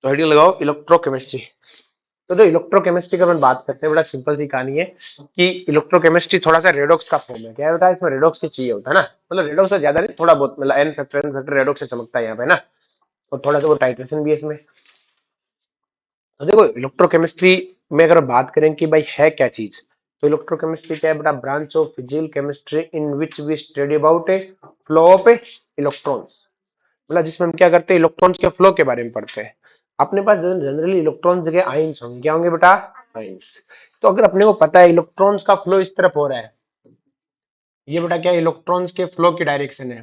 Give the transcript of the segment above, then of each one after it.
तो हेडिंग लगाओ इलेक्ट्रोकेमिस्ट्री। तो जो इलेक्ट्रोकेमिस्ट्री की अपन बात करते हैं, बड़ा सिंपल सी कहानी है कि इलेक्ट्रोकेमिस्ट्री थोड़ा सा रेडॉक्स का फॉर्म है। क्या होता है इसमें, रेडॉक्स की चाहिए होता है ना, मतलब रेडॉक्स से ज्यादा नहीं, थोड़ा बहुत, मतलब एन फैक्टर रेडॉक्स से चमकता है यहाँ पे ना। और थोड़ा सा वो टाइट्रेशन भी है इसमें। तो देखो इलेक्ट्रोकेमिस्ट्री में अगर बात करें कि भाई है क्या चीज, तो इलेक्ट्रोकेमिस्ट्री क्या है बेटा, branch of physical chemistry in which we study about a flow of electrons. मतलब जिसमें हम क्या करते हैं, इलेक्ट्रॉन्स के फ्लो के बारे में पढ़ते हैं। अपने पास जनरली इलेक्ट्रॉन्स जगह आइंस होंगे, क्या होंगे बेटा, आइंस। तो अगर अपने को पता है इलेक्ट्रॉन्स का फ्लो इस तरफ हो रहा है, ये बेटा क्या इलेक्ट्रॉन्स के फ्लो की डायरेक्शन है।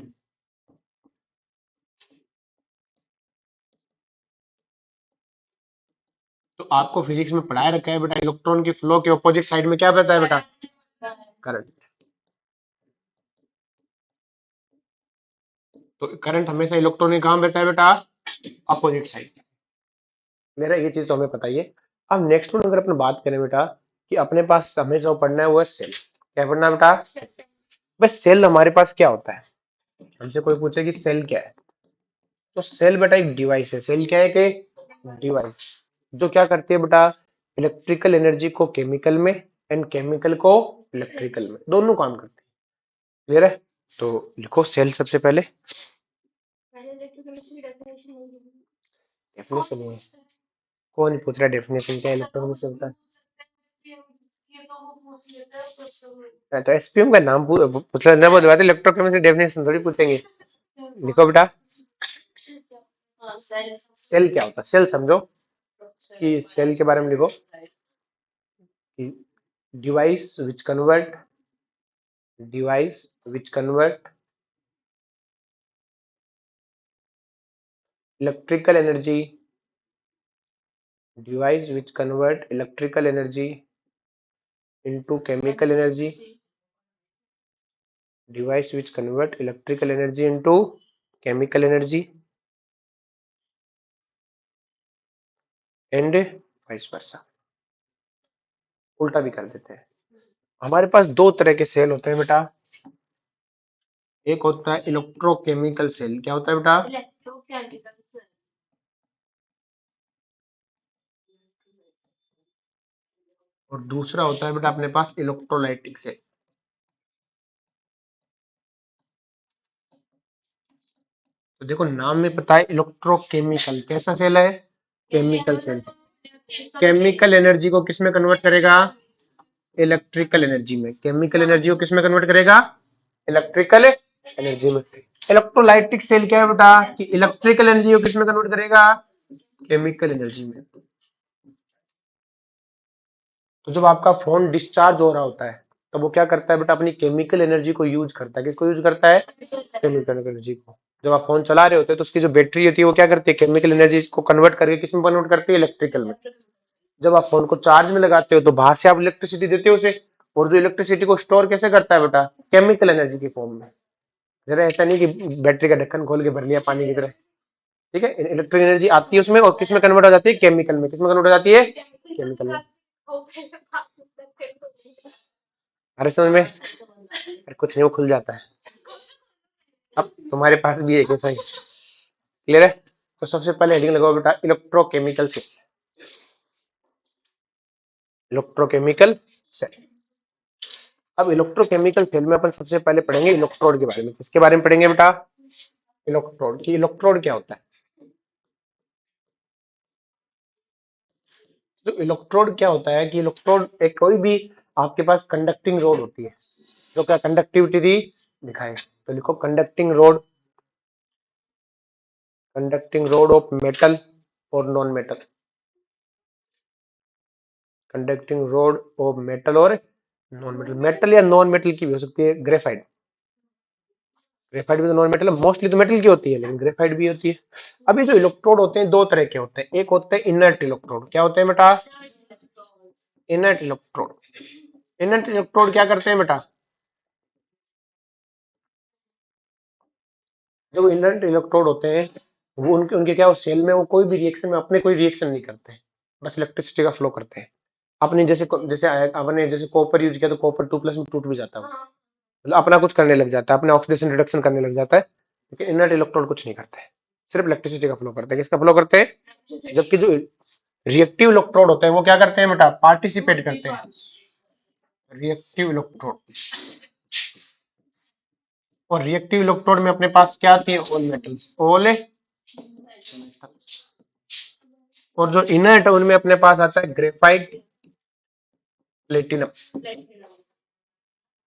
तो आपको फिजिक्स में पढ़ाया रखा है बेटा, इलेक्ट्रॉन के फ्लो के ऑपोजिट साइड में क्या रहता है बेटा, करंट। तो करंट हमेशा इलेक्ट्रॉन के कहाँ बहता है बेटा, अपोजिट साइड। मेरा ये चीज तो हमें पता ही है। अब नेक्स्ट वन अगर अपन बात करें बेटा, कि अपने पास हमें जो पढ़ना है वो है सेल। क्या पढ़ना है बेटा, बस सेल हमारे पास क्या होता है। हमसे कोई पूछे कि सेल क्या है, तो सेल बेटा एक डिवाइस है। सेल क्या है कि डिवाइस, जो क्या करती है बेटा, इलेक्ट्रिकल एनर्जी को केमिकल में एंड केमिकल को इलेक्ट्रिकल में, दोनों काम करती है। क्लियर है। तो लिखो सेल सबसे पहले। डेफिनेशन है, कौन पूछ रहा है डेफिनेशन क्या है, इलेक्ट्रॉन से होता है। तो एसपीएम का नाम पूछ लेना बहुत बात है, इलेक्ट्रोकेमिस्ट्री डेफिनेशन थोड़ी पूछेंगे। लिखो बेटा, सेल क्या होता है, सेल समझो कि सेल के बारे में लिखो कि device which convert electrical energy, device which convert electrical energy into chemical energy, device which convert electrical energy into chemical energy and vice versa। उल्टा भी कर देते हैं। हमारे पास दो तरह के सेल होते हैं बेटा, एक होता है इलेक्ट्रोकेमिकल सेल। क्या होता है बेटा, और दूसरा होता है बेटा अपने पास इलेक्ट्रोलाइटिक सेल। तो देखो नाम में पता है इलेक्ट्रोकेमिकल, कैसा सेल है, केमिकल सेल। केमिकल एनर्जी को किस में कन्वर्ट करेगा, इलेक्ट्रिकल एनर्जी में। केमिकल एनर्जी को किस में कन्वर्ट करेगा, इलेक्ट्रिकल एनर्जी में। इलेक्ट्रोलाइटिक सेल क्या है बेटा, कि इलेक्ट्रिकल एनर्जी को किस में कन्वर्ट करेगा, केमिकल एनर्जी में। तो जब आपका फोन डिस्चार्ज हो रहा होता है, तो वो क्या करता है बेटा, अपनी केमिकल एनर्जी को यूज करता है। किसको यूज करता है, केमिकल एनर्जी को। जब आप फोन चला रहे होते हैं तो उसकी जो बैटरी होती है वो क्या करती है, केमिकल एनर्जी को कन्वर्ट करके किस में कन्वर्ट करती है, इलेक्ट्रिकल में। जब आप फोन को चार्ज में लगाते हो तो बाहर से आप इलेक्ट्रिसिटी देते हो उसे, और जो इलेक्ट्रिसिटी को स्टोर कैसे करता है बेटा, केमिकल एनर्जी की फॉर्म में। जरा ऐसा नहीं कि बैटरी का ढक्कन खोल के भर लिया पानी की तरह। ठीक है, इलेक्ट्रिक एनर्जी आती है उसमें और किस में कन्वर्ट हो जाती है, केमिकल में। किस में कन्वर्ट हो जाती है, केमिकल में। अरे समझ में, अरे कुछ नहीं, वो खुल जाता है। अब तुम्हारे पास भी एक ऐसा ही। क्लियर है। तो सबसे पहले हेडिंग लगाओ बेटा, इलेक्ट्रोकेमिकल से। Electrochemical cell. अब इलेक्ट्रोकेमिकल सेल में अपन सबसे पहले पढ़ेंगे इलेक्ट्रोड के बारे में। किसके बारे में पढ़ेंगे बेटा, इलेक्ट्रोड की। इलेक्ट्रोड क्या होता है, तो इलेक्ट्रोड क्या होता है कि इलेक्ट्रोड एक कोई भी आपके पास कंडक्टिंग रोड होती है, जो क्या कंडक्टिविटी दिखाए। तो लिखो कंडक्टिंग रोड ऑफ मेटल और non metal. Conducting road of metal और नॉन मेटल। मेटल या नॉन मेटल की भी हो सकती है, ग्रेफाइट। ग्रेफाइट भी तो नॉन मेटल है, मोस्टली तो मेटल की होती है, लेकिन ग्रेफाइट भी होती है। अभी जो इलेक्ट्रोड होते हैं दो तरह के होते हैं, एक होते हैं इनर्ट इलेक्ट्रोड। क्या होते हैं बेटा, इनर्ट इलेक्ट्रोड। इनर्ट इलेक्ट्रोड क्या करते हैं बेटा, जो इनर्ट इलेक्ट्रोड होते हैं वो उनके उनके क्या, सेल में वो कोई भी रिएक्शन में अपने कोई रिएक्शन नहीं करते हैं, बस इलेक्ट्रिसिटी का फ्लो करते हैं। अपने जैसे जैसे अपने जैसे कॉपर यूज किया तो कॉपर 2+ में टूट भी जाता है, मतलब अपना कुछ करने लग जाता है, अपने ऑक्सीडेशन रिडक्शन करने लग जाता है, लेकिन इनर्ट इलेक्ट्रोड कुछ नहीं करता है। सिर्फ इलेक्ट्रिसिटी का फ्लो करते हैं। किसका फ्लो करते हैं? जबकि जो रिएक्टिव इलेक्ट्रोड होते हैं वो क्या करते हैं बेटा? पार्टिसिपेट करते हैं। रिएक्टिव इलेक्ट्रोड, और रिएक्टिव इलेक्ट्रोड में अपने पास क्या आती है? All metals, all metals. और जो इनर्ट है उनमें अपने पास आता है ग्रेफाइट, प्लेटिनम।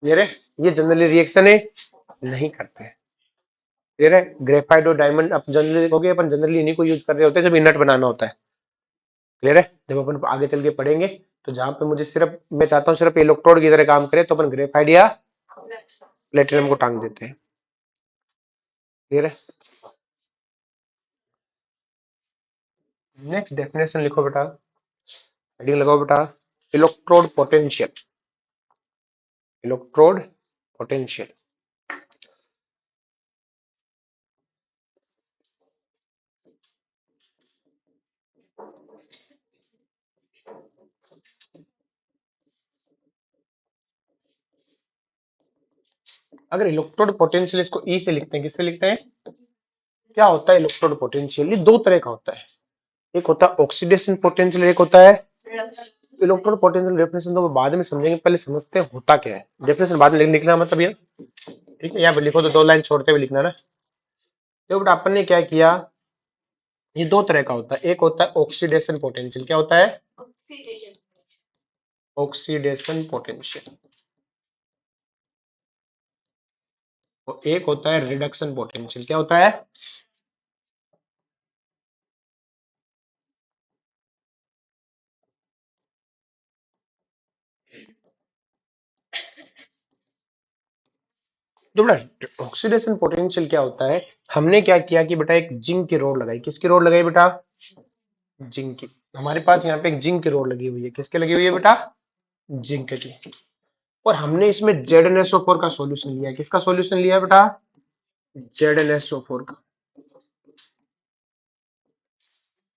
ये रे, ये जनरली रिएक्शन है नहीं करते हैं। ये रे, ग्रेफाइट और डायमंड अब जनरली देखोगे अपन जनरली इन्हीं को यूज कर रहे होते हैं जब इनर्ट बनाना होता है। क्लियर है? जब अपन आगे चल के पढ़ेंगे तो जहां पे मुझे सिर्फ मैं चाहता हूँ सिर्फ इलेक्ट्रोड की तरह काम करे तो अपन ग्रेफाइट या प्लेटिनम को टांग देते हैं। क्लियर है? नेक्स्ट डेफिनेशन लिखो बेटा, हेडिंग लगाओ बेटा, इलेक्ट्रोड पोटेंशियल। Electrode potential. अगर इलेक्ट्रोड पोटेंशियल इसको ई से लिखते हैं, किससे लिखते हैं? क्या होता है इलेक्ट्रोड पोटेंशियल? ये दो तरह का होता है, एक होता है ऑक्सीडेशन पोटेंशियल, एक होता है इलेक्ट्रोड पोटेंशियल। डेफिनेशन तो बाद में समझेंगे, पहले समझते हैं होता क्या है। डेफिनेशन बाद में लिखना मतलब ये, ठीक है? यहाँ पे लिखो तो दो लाइन छोड़ते हुए लिखना ना। तो बेटा अपन ने क्या किया, ये दो तरह का होता है, एक होता है ऑक्सीडेशन पोटेंशियल। क्या होता है? Oxidation potential. और एक होता है रिडक्शन पोटेंशियल। क्या होता है? जो बेटा ऑक्सीडेशन पोटेंशियल क्या होता है, हमने क्या किया कि बेटा एक जिंक की रोड लगाई। किसकी रोड लगाई बेटा? जिंक की। हमारे पास यहाँ पे एक जिंक की रोड लगी हुई है। किसके लगी हुई है बेटा? जिंक की। और हमने इसमें ZnSO4 का सॉल्यूशन लिया है। किसका सॉल्यूशन लिया है बेटा? ZnSO4 का।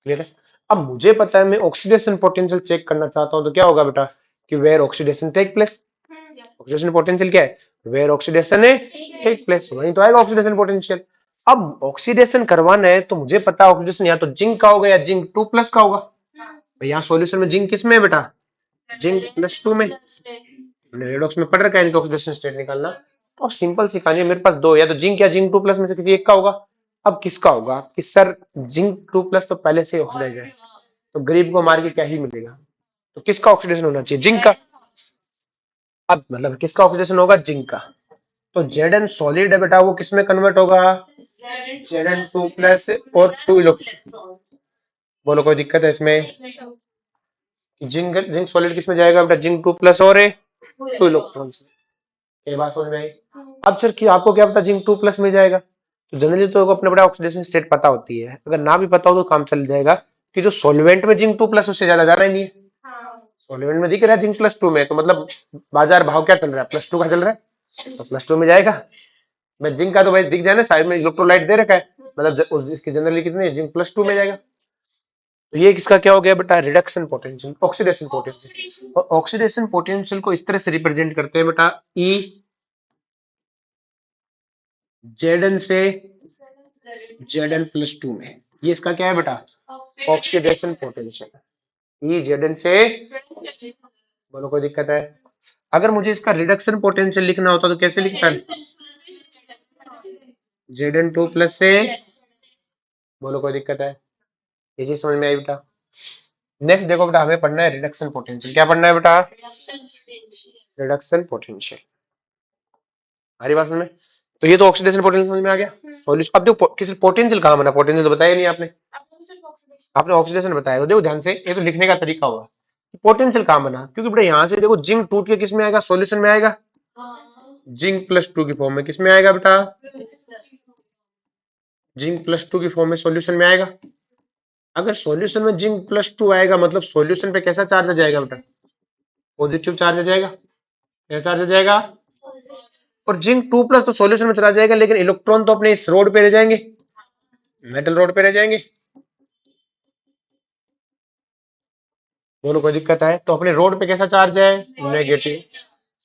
क्लियर है? अब मुझे पता है मैं ऑक्सीडेशन पोटेंशियल चेक करना चाहता हूं तो क्या होगा बेटा कि where oxidation take place. Oxidation potential क्या है? वेयर ऑक्सीडेशन है टेक प्लेस, वहीं तो आएगा ऑक्सीडेशन पोटेंशियल। अब ऑक्सीडेशन करवाना है तो मुझे पता है ऑक्सीडेशन या तो जिंक का होगा या जिंक 2+ का होगा। यहाँ सॉल्यूशन में जिंक किस में है बेटा? जिंक +2 में। हमने रेडॉक्स में पढ़ रखा है इनका ऑक्सीडेशन स्टेट निकालना। और सिंपल सी कहानी है, मेरे पास दो, या तो जिंक या जिंक 2+ में से किसी एक का होगा। अब किसका होगा कि सर जिंक 2+ तो पहले से ऑक्सीडाइज है, तो गरीब को मार के क्या ही मिलेगा, तो किसका ऑक्सीडेशन होना चाहिए? जिंक का। अब मतलब किसका ऑक्सीडेशन होगा? जिंक का। तो Zn सॉलिड है बेटा, वो किस में कन्वर्ट होगा? Zn2+ और 2 इलेक्ट्रॉन। बोलो कोई दिक्कत है इसमें? जिंक जिंक सॉलिड किस में जाएगा बेटा? जिंक 2+ और 2 इलेक्ट्रॉन। ये बात समझ में आई? अब सर कि आपको क्या पता जिंक 2+ में जाएगा? तो जनरली तो अपने बड़ा ऑक्सीडेशन स्टेट पता होती है, अगर ना भी पता हो तो काम चल जाएगा कि जो सॉल्वेंट में जिंक 2+ उससे ज्यादा जाना ही नहीं है। सॉल्वेंट में दिख रहा है जिंक +2 में, तो मतलब बाजार भाव क्या चल रहा है? +2 का चल रहा है, तो +2 में जाएगा। मैं जिंक का तो भाई दिख जाए ना, साइड में इलेक्ट्रोलाइट दे रखा है, मतलब इसकी जनरली कितनी है? जिंक +2 में जाएगा। तो ये किसका क्या हो गया बेटा? Reduction potential, oxidation potential. और ऑक्सीडेशन पोटेंशियल को इस तरह से रिप्रेजेंट करते हैं बेटा, ई Zn से Zn+2 में। ये इसका क्या है बेटा? Oxidation potential. ई Zn से, बोलो कोई दिक्कत है? अगर मुझे इसका रिडक्शन पोटेंशियल लिखना होता तो कैसे लिखता है? Zn2+ से, बोलो कोई दिक्कत है? ये चीज समझ में आई बेटा? नेक्स्ट देखो बेटा, हमें पढ़ना है रिडक्शन पोटेंशियल। क्या पढ़ना है बेटा? Reduction potential. हमारी बात समझ में? तो ये तो ऑक्सीडेशन पोटेंशियल समझ में आ गया। सॉल्यूशन। अब देखो किसी पोटेंशियल कहां बना, पोटेंशियल तो बताया नहीं आपने, आपने ऑक्सीडेशन बताया। तो देखो ध्यान से, ये तो लिखने का तरीका होगा। पोटेंशियल कहां बना, क्योंकि बेटा यहां से देखो जिंक टूट के किस में आएगा? सॉल्यूशन में आएगा। जिंक +2 की फॉर्म में किस में आएगा बेटा? जिंक +2 की फॉर्म में सॉल्यूशन में आएगा। अगर सॉल्यूशन में जिंक +2 आएगा मतलब सॉल्यूशन पे कैसा चार्ज आ जाएगा बेटा? पॉजिटिव चार्ज आ जाएगा। क्या चार्ज आ जाएगा? और जिंक 2+ तो सॉल्यूशन में चला जाएगा, लेकिन इलेक्ट्रॉन तो अपने इस रोड पे रह जाएंगे, मेटल रोड पे रह जाएंगे। दोनों कोई दिक्कत है? तो अपने रोड पे कैसा चार्ज है? नेगेटिव।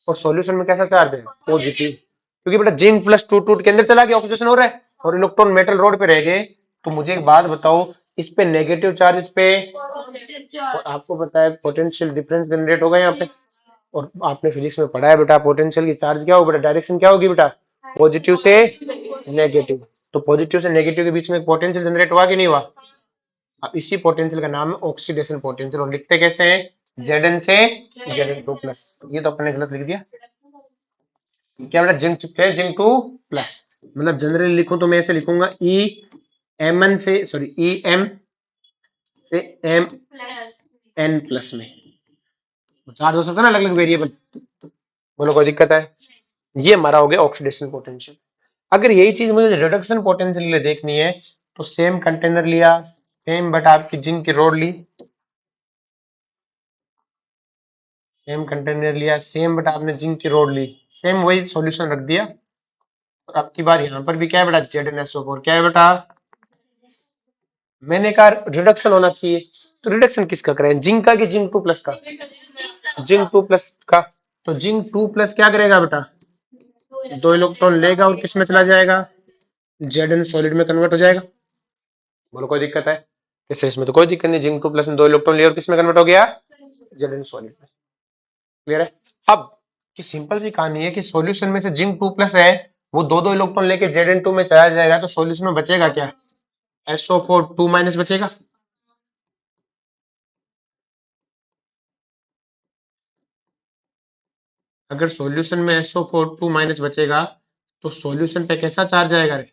और सॉल्यूशन में कैसा चार्ज है? पॉजिटिव। क्योंकि बेटा जिंक +2 टूट के अंदर चला गया, ऑक्सीडेशन हो रहा है, और इलेक्ट्रॉन मेटल रोड पे रह गए, तो मुझे एक बात बताओ, इस पे नेगेटिव चार्ज, इस पे, और आपको पता है पोटेंशियल डिफरेंस जनरेट होगा यहाँ पे, और आपने फिजिक्स में पढ़ा है बेटा पोटेंशियल की चार्ज क्या होगा बेटा, डायरेक्शन क्या होगी बेटा, पॉजिटिव से नेगेटिव। तो पॉजिटिव से नेगेटिव के बीच में पोटेंशियल जनरेट हुआ कि नहीं हुआ। अब इसी पोटेंशियल का नाम है ऑक्सीडेशन पोटेंशियल, और लिखते कैसे हैं, Zn से Zn2 प्लस। ये तो अपने गलत लिख दिया, क्या बेटा, जिंक 2 प्लस, मतलब जनरली लिखूं तो मैं ऐसे लिखूंगा ई एम से, सॉरी ई एम से एम एन प्लस में, चार्ज हो सकता है ना अलग अलग वेरिएबल, बोलो कोई दिक्कत है। ये हमारा हो गया ऑक्सीडेशन पोटेंशियल। अगर यही चीज मुझे रिडक्शन पोटेंशियल के लिए देखनी है, तो सेम कंटेनर लिया, सेम बट आपकी जिंक की रोड ली, सेम कंटेनर लिया, सेम बट आपने जिंक की रोड ली, सेम वही सॉल्यूशन रख दिया, और अब की बार यहाँ पर भी क्या है बेटा, ZnSO4 क्या है बेटा, मैंने कहा रिडक्शन होना चाहिए, तो रिडक्शन किसका करें, जिंक का कि जिंक 2 प्लस का, जिंक 2 प्लस का। तो जिंक 2 प्लस क्या करेगा बेटा, 2 इलेक्ट्रॉन लेगा और किस में चला जाएगा, Zn सॉलिड में कन्वर्ट हो जाएगा। बोलो कोई दिक्कत है, इससे इसमें तो कोई दिक्कत नहीं, जिंक 2 प्लस में 2 इलेक्ट्रॉन लिया और किस में कन्वर्ट हो गया, Zn सॉलिड में। क्लियर है। अब की सिंपल सी कहानी है कि सॉल्यूशन में से जिंक 2 प्लस है, वो 2 इलेक्ट्रॉन लेके Zn2 में चला जाएगा, तो सॉल्यूशन में बचेगा क्या, SO4 2 माइनस बचेगा। अगर सॉल्यूशन में SO4 2 माइनस बचेगा, तो सॉल्यूशन पे कैसा चार्ज आएगा रे,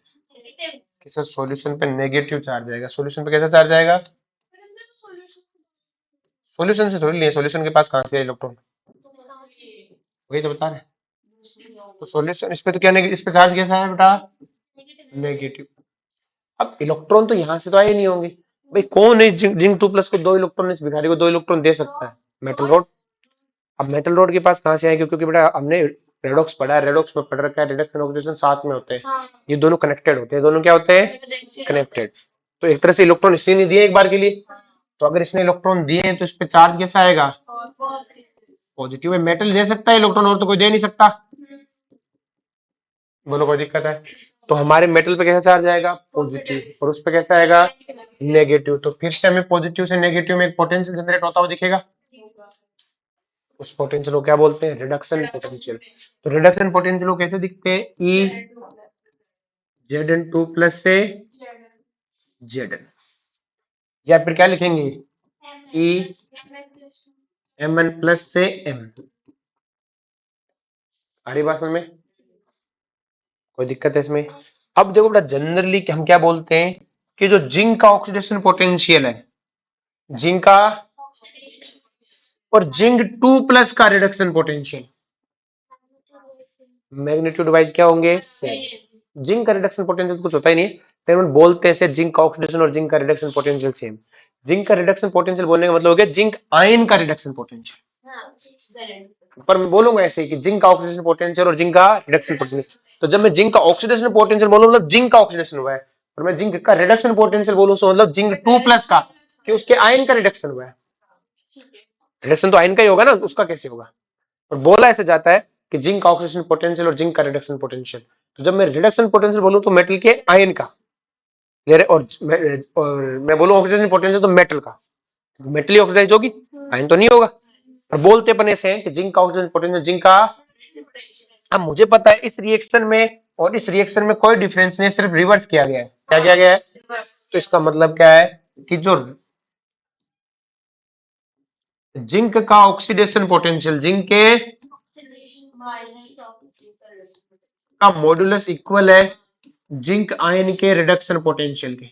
किसा सॉल्यूशन पे नेगेटिव चार्ज आएगा, सॉल्यूशन पे कैसा चार्ज आएगा, सॉल्यूशन से थोड़ी लिए, सॉल्यूशन के पास कहां से इलेक्ट्रॉन, वही तो बता रहे हैं। तो सॉल्यूशन इस पे तो क्या इस पे चार्ज कैसा है बेटा, नेगेटिव। अब इलेक्ट्रॉन तो यहाँ से तो आए नहीं होंगे, भाई कौन है जिंक 2 प्लस को 2 इलेक्ट्रॉन, इस भिखारी को 2 इलेक्ट्रॉन दे सकता है, मेटल रोड। अब मेटल रोड के पास कहां से आएंगे, क्योंकि बेटा हमने रेडॉक्स पढ़ा है, रेडॉक्स में पढ़ रखा है रिडक्शन ऑक्सीडेशन साथ में होते हैं, ये दोनों कनेक्टेड होते हैं, दोनों क्या होते हैं, कनेक्टेड। तो एक तरह से इलेक्ट्रॉन इसी ने दिए एक बार के लिए, तो अगर इसने इलेक्ट्रॉन दिए हैं तो इस पे चार्ज कैसा आएगा, पॉजिटिव है। मेटल दे सकता है इलेक्ट्रॉन, और तो कोई दे नहीं सकता, बोलो कोई दिक्कत है। तो हमारे मेटल पे कैसा चार्ज आएगा, पॉजिटिव, और उस पे कैसा आएगा, नेगेटिव। तो फिर से हमें पॉजिटिव से नेगेटिव में एक पोटेंशियल जनरेट होता हुआ दिखेगा, उस पोटेंशियल को क्या बोलते हैं, रिडक्शन पोटेंशियल। तो रिडक्शन पोटेंशियल को कैसे दिखते हैं, ई Zn2 प्लस से Zn, या फिर क्या लिखेंगे, ई Mn प्लस से M। आ रही बात समझ में, कोई दिक्कत है इसमें। अब देखो बेटा जनरली हम क्या बोलते हैं, कि जो जिंक का ऑक्सीडेशन पोटेंशियल है, जिंक का और जिंक 2 प्लस का रिडक्शन पोटेंशियल मैग्नीट्यूड वाइज क्या होंगे, सेम। जिंक का रिडक्शन पोटेंशियल कुछ होता ही नहीं, लेकिन हम बोलते हैं जिंक का ऑक्सीडेशन और जिंक का रिडक्शन पोटेंशियल सेम। जिंक का रिडक्शन पोटेंशियल बोलने का मतलब हो गया जिंक आयन का रिडक्शन पोटेंशियल, पर मैं बोलूंगा ऐसे ही कि जिंक का ऑक्सीडेशन पोटेंशियल और जिंक का रिडक्शन पोटेंशियल। तो जब मैं जिंक का ऑक्सीडेशन पोटेंशियल बोलूं मतलब जिंक का ऑक्सीडेशन हुआ है, और मैं जिंक का रिडक्शन पोटेंशियल बोलूं तो मतलब जिंक 2 प्लस का, कि उसके आयन का रिडक्शन हुआ है। रिडक्शन तो आयन का ही होगा ना, उसका कैसे होगा। और बोला ऐसे जाता है कि जिंक का ऑक्सीडेशन पोटेंशियल और जिंक का रिडक्शन पोटेंशियल। तो जब मैं रिडक्शन पोटेंशियल बोलूं तो मेटल के आयन का, और मैं बोलूं ऑक्सीडेशन पोटेंशियल तो मेटल का, मेटल ही ऑक्सीडाइज होगी, आयन तो नहीं होगा। और बोलते अपन ऐसे हैं कि जिंक का ऑक्सीजन पोटेंशियल जिंक का। अब मुझे पता है इस रिएक्शन में और इस रिएक्शन में कोई डिफरेंस नहीं है, सिर्फ रिवर्स किया गया है। क्या किया गया है, तो इसका मतलब क्या है कि जो जिंक का ऑक्सीडेशन पोटेंशियल, जिंक के का मॉडुलस इक्वल है जिंक आयन के रिडक्शन पोटेंशियल के।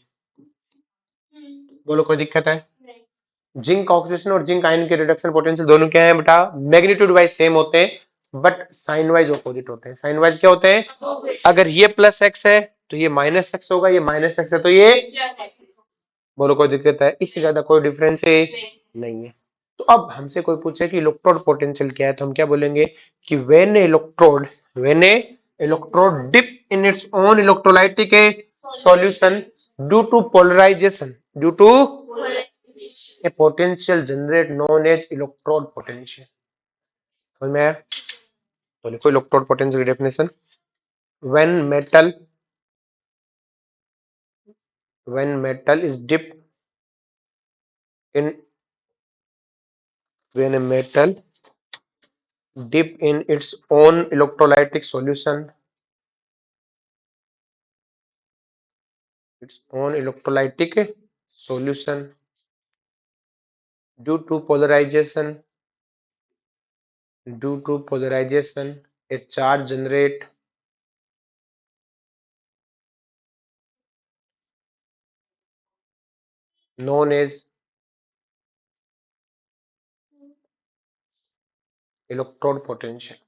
बोलो कोई दिक्कत है। जिंक ऑक्सीडेशन और जिंक आयन के रिडक्शन पोटेंशियल दोनों क्या है बेटा, मैग्नीट्यूड वाइज सेम होते हैं, बट साइन वाइज ऑपोजिट होते हैं। साइन वाइज क्या होते हैं, अगर ये प्लस एक्स है तो ये माइनस एक्स होगा, ये माइनस एक्स है तो ये, बोलो कोई दिक्कत है, इससे ज्यादा कोई डिफरेंस है नहीं है। तो अब हमसे कोई पूछे कि इलेक्ट्रोड पोटेंशियल क्या है, तो हम क्या बोलेंगे कि when a electrode dip in its own electrolytic solution due to polarisation, due to a potential generate known as electrode potential। समझ में आया, तो लिखो इलेक्ट्रोड पोटेंशियल की definition, when metal when metal is dipped in when a metal dip in its own electrolytic solution, its own electrolytic solution due to polarization, a charge generate known as electrode potential.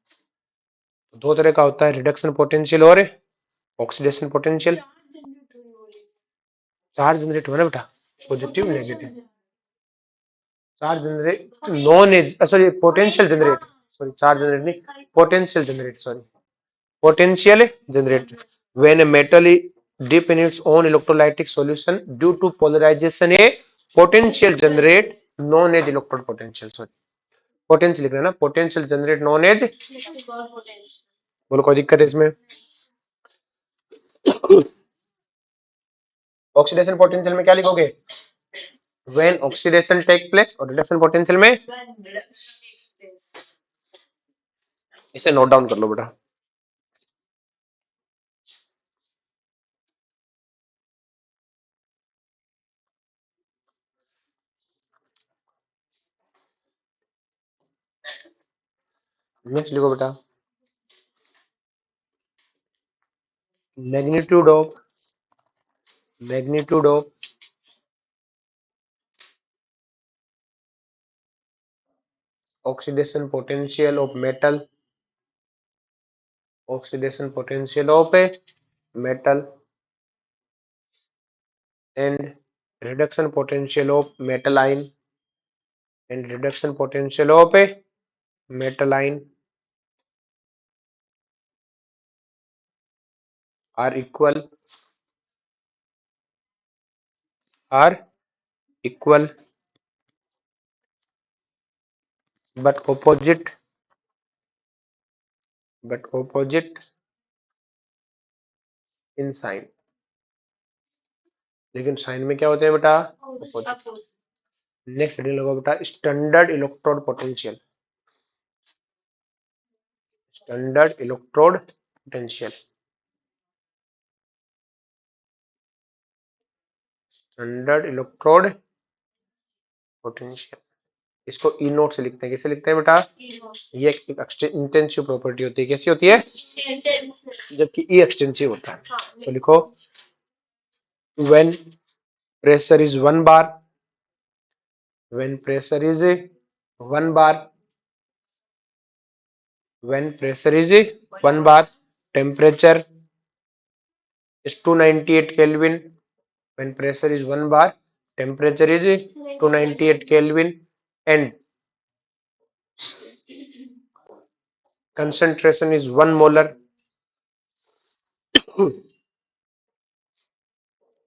दो तरह का होता है, reduction potential और oxidation potential. Charge generate हुआ ना बेटा, positive negative charge generate known as sorry potential generate, sorry charge generate नहीं, potential generate, sorry potential generate when a metal dip in its own electrolytic solution due to polarization, a potential generate known as electrode potential, sorry potential लिख रहे हैं ना, potential generate known as. बोलो कोई दिक्कत है इसमें? ऑक्सीडेशन पोटेंशियल में क्या लिखोगे? व्हेन ऑक्सीडेशन टेक प्लेस, और रिडक्शन पोटेंशियल में इसे नोट डाउन कर लो बेटा। नेक्स्ट लिखो बेटा, magnitude of oxidation potential of metal, oxidation potential of a metal and reduction potential of metal ion, and reduction potential of a metal ion are equal but opposite in sign। लेकिन sign में क्या होते हैं बेटा? Opposite. Next heading लगो बेटा, standard electrode potential, standard electrode potential, standard electrode potential. इसको ई note से लिखते हैं, कैसे लिखते हैं बेटा? ये एक इंटेंसिव प्रॉपर्टी होती है, कैसी होती है? जबकि ई एक्सटेंसिव होता है। तो लिखो when pressure is 1 bar, when pressure is 1 bar, when pressure is 1 bar, temperature is 298 Kelvin, when pressure is 1 bar, temperature is 298 Kelvin and concentration is 1 molar,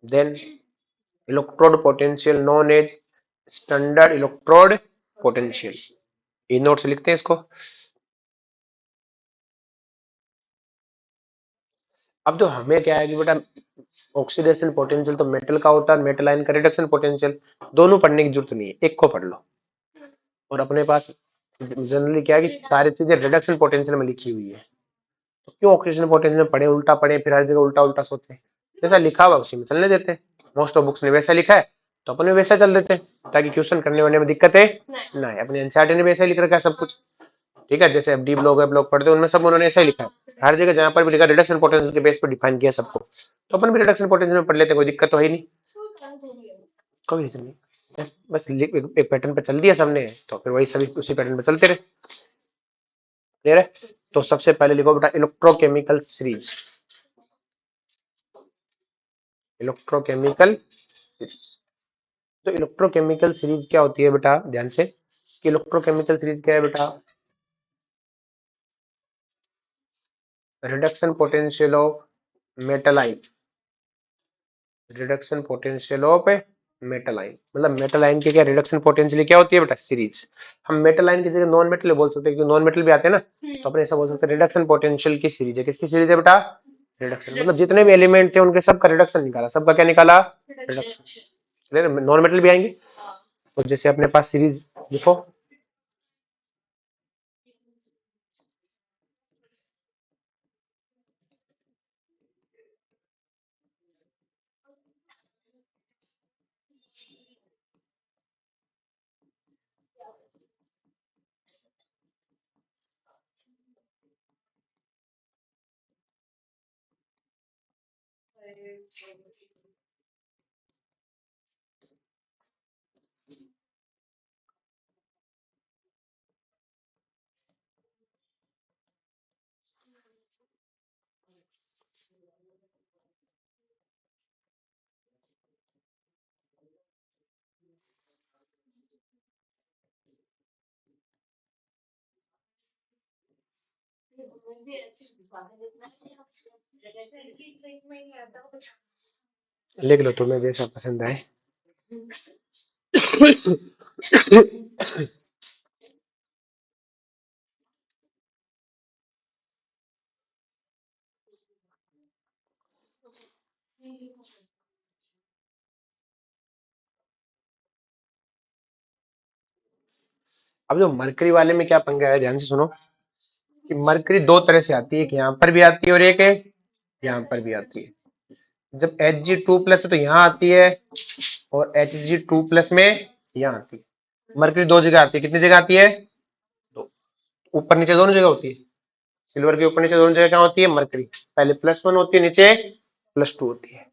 then electrode potential known as standard electrode potential। ये note से लिखते हैं इसको। अब तो हमें क्या है कि बेटा ऑक्सीडेशन पोटेंशियल तो मेटल का होता है, मेटल आयन का रिडक्शन पोटेंशियल, दोनों पढ़ने की जरूरत नहीं है, एक को पढ़ लो। और अपने पास जनरली क्या है कि सारी चीजें रिडक्शन पोटेंशियल में लिखी हुई है, तो क्यों ऑक्सीडेशन पोटेंशियल में पढ़े उल्टा पढ़े, फिर हर जगह उल्टा उल्टा सोचे। जैसा लिखा हुआ उसी में चलने देते हैं, मोस्ट ऑफ बुक्स ने वैसा लिखा है तो अपने वैसा चल देते हैं, ताकि क्वेश्चन करने वाने में दिक्कत है ना है। अपने एनसीईआरटी ने वैसा लिख रखा है सब कुछ, ठीक है। जैसे डी ब्लॉक है, ब्लॉक पढ़ते हैं उनमें सब उन्होंने ऐसा ही लिखा है, हर जगह जहां पर भी लिखा रिडक्शन पोटेंशियल के बेस पर डिफाइन किया सबको, तो अपन भी रिडक्शन पोटेंशियल में पढ़ लेते हैं, कोई दिक्कत तो है ही नहीं, कोई रीजन नहीं। बस एक पैटर्न पे चल दिया सबने, तो फिर वही सभी उसी पैटर्न पे चलते रहे। क्लियर है? तो सबसे पहले लिखो बेटा इलेक्ट्रोकेमिकल सीरीज, इलेक्ट्रोकेमिकल सीरीज। तो इलेक्ट्रोकेमिकल सीरीज क्या होती है बेटा? ध्यान से, कि इलेक्ट्रोकेमिकल सीरीज क्या है बेटा? Reduction potential of metal ion, reduction potential of metal ion, मतलब मेटल आयन की क्या रिडक्शन पोटेंशियल क्या होती है बेटा? सीरीज। हम मेटल आयन की जगह नॉन मेटल बोल सकते हैं, क्योंकि नॉन मेटल भी आते हैं ना, तो अपने ऐसा बोल सकते हैं रिडक्शन पोटेंशियल की सीरीज है। किसकी सीरीज है बेटा? रिडक्शन मतलब जितने भी एलिमेंट थे उनके सबका रिडक्शन निकाला, सबका क्या निकाला, रिडक्शन। नॉन मेटल भी आएंगे। तो जैसे अपने पास सीरीज लिखो, लिख लो तुम्हें जैसा पसंद आए। अब जो मरकरी वाले में क्या पंगा है, ध्यान से सुनो कि मरकरी दो तरह से आती है, एक यहाँ पर भी आती है और एक है यहाँ पर भी आती है। जब Hg2+ है तो यहाँ आती है, और Hg2+ में यहाँ आती है। मरकरी दो जगह आती है, कितनी जगह आती है, दो। ऊपर नीचे दोनों जगह होती है। सिल्वर के ऊपर नीचे दोनों जगह क्या होती है, मरकरी पहले +1 होती है, नीचे +2 होती है।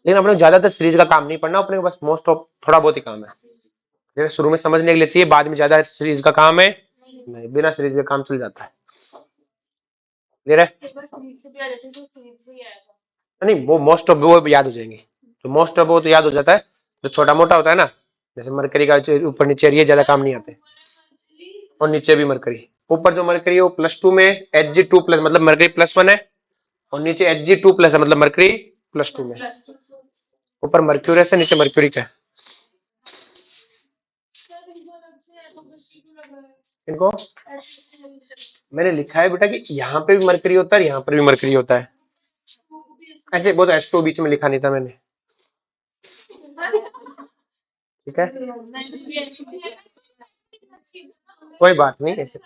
लेकिन अपने ज्यादातर सीरीज का काम नहीं पढ़ना, अपने बस मोस्ट ऑफ थोड़ा बहुत ही काम है, शुरू में समझने के लिए चाहिए, बाद में ज्यादा सीरीज का काम है नहीं, बिना सीरीज का काम चल जाता है। क्लियर है? नहीं वो मोस्ट ऑफ वो याद हो जाएंगे, तो मोस्ट ऑफ वो तो याद हो जाता है, जो छोटा मोटा होता है ना, जैसे मरकरी का ऊपर नीचे ये ज्यादा काम नहीं आते, और नीचे भी मरकरी। ऊपर जो मरकरी है वो +2 में Hg2+ मतलब मरकरी +1 है, और नीचे Hg2+ है मतलब मरकरी +2 में। ऊपर मर्क्यूरस है, नीचे मर्क्यूरी का है। इनको मैंने लिखा है बेटा कि यहाँ पे भी मरकरी होता है, यहाँ पर भी मरकरी होता है। ऐसे बहुत H2 बीच में लिखा नहीं था मैंने, ठीक है, कोई बात नहीं, ऐसे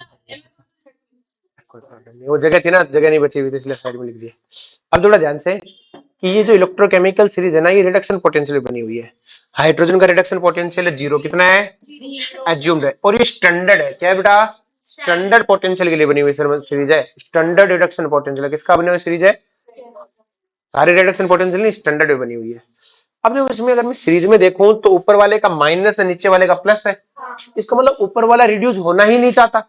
कोई प्रॉब्लम नहीं, वो जगह थी ना, जगह नहीं बची हुई थी इसलिए साइड में लिख दिया। अब थोड़ा ध्यान से कि ये जो इलेक्ट्रोकेमिकल सीरीज है ना, ये रिडक्शन पोटेंशियल बनी हुई है। हाइड्रोजन का रिडक्शन पोटेंशियल है 0, कितना है, एज्यूम्ड है, और ये स्टैंडर्ड है, क्या है बेटा, स्टैंडर्ड पोटेंशियल के लिए बनी हुई सीरीज है। स्टैंडर्ड रिडक्शन पोटेंशियल किसका बना हुआ सीरीज है, सारे रिडक्शन पोटेंशियल नहीं, स्टैंडर्ड में बनी हुई है। अब जब इसमें अगर मैं सीरीज में देखूं तो ऊपर वाले का माइनस है, नीचे वाले का प्लस है, इसका मतलब ऊपर वाला रिड्यूस होना ही नहीं चाहता,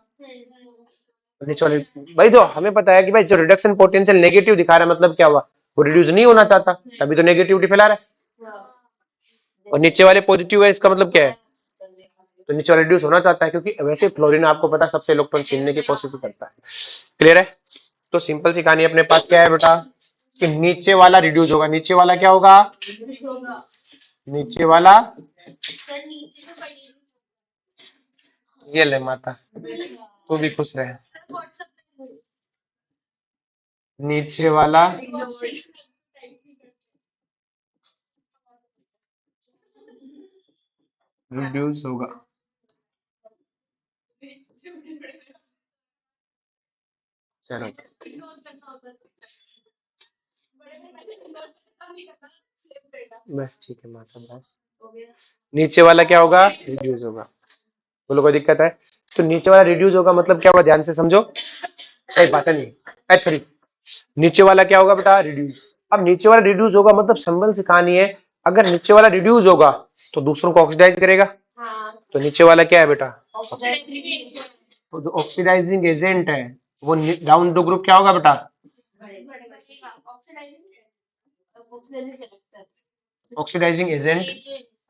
नीचे वाले। भाई तो हमें पता है कि भाई जो रिडक्शन पोटेंशियल नेगेटिव दिखा रहा है मतलब क्या हुआ, वो रिड्यूस नहीं होना चाहता, तभी तो नेगेटिविटी फैला रहा है, और नीचे वाले पॉजिटिव है, इसका मतलब क्या है, तो नीचे वाला रिड्यूस होना चाहता है, क्योंकि वैसे फ्लोरीन आपको पता सबसे इलेक्ट्रॉन छीनने की कोशिश करता है। क्लियर है? तो सिंपल सी कहानी अपने पास क्या है बेटा, कि नीचे वाला रिड्यूस होगा, नीचे वाला क्या होगा, नीचे वाला, ये ले माता, तू भी खुश रहे, नीचे वाला रिड्यूस होगा। चलो बस ठीक है माता, बस नीचे वाला क्या होगा, रिड्यूस होगा। बोलो कोई दिक्कत है? तो नीचे वाला रिड्यूस होगा मतलब क्या होगा, ध्यान से समझो, एक बात नहीं, सॉरी, नीचे वाला क्या होगा बेटा, रिड्यूस। अब नीचे वाला रिड्यूस होगा मतलब सिंपल सी कहानी है, अगर नीचे वाला रिड्यूस होगा तो दूसरों को ऑक्सीडाइज करेगा, तो नीचे वाला क्या है बेटा, तो जो ऑक्सीडाइजिंग एजेंट है वो डाउन टू ग्रुप क्या होगा बेटा, ऑक्सीडाइजिंग एजेंट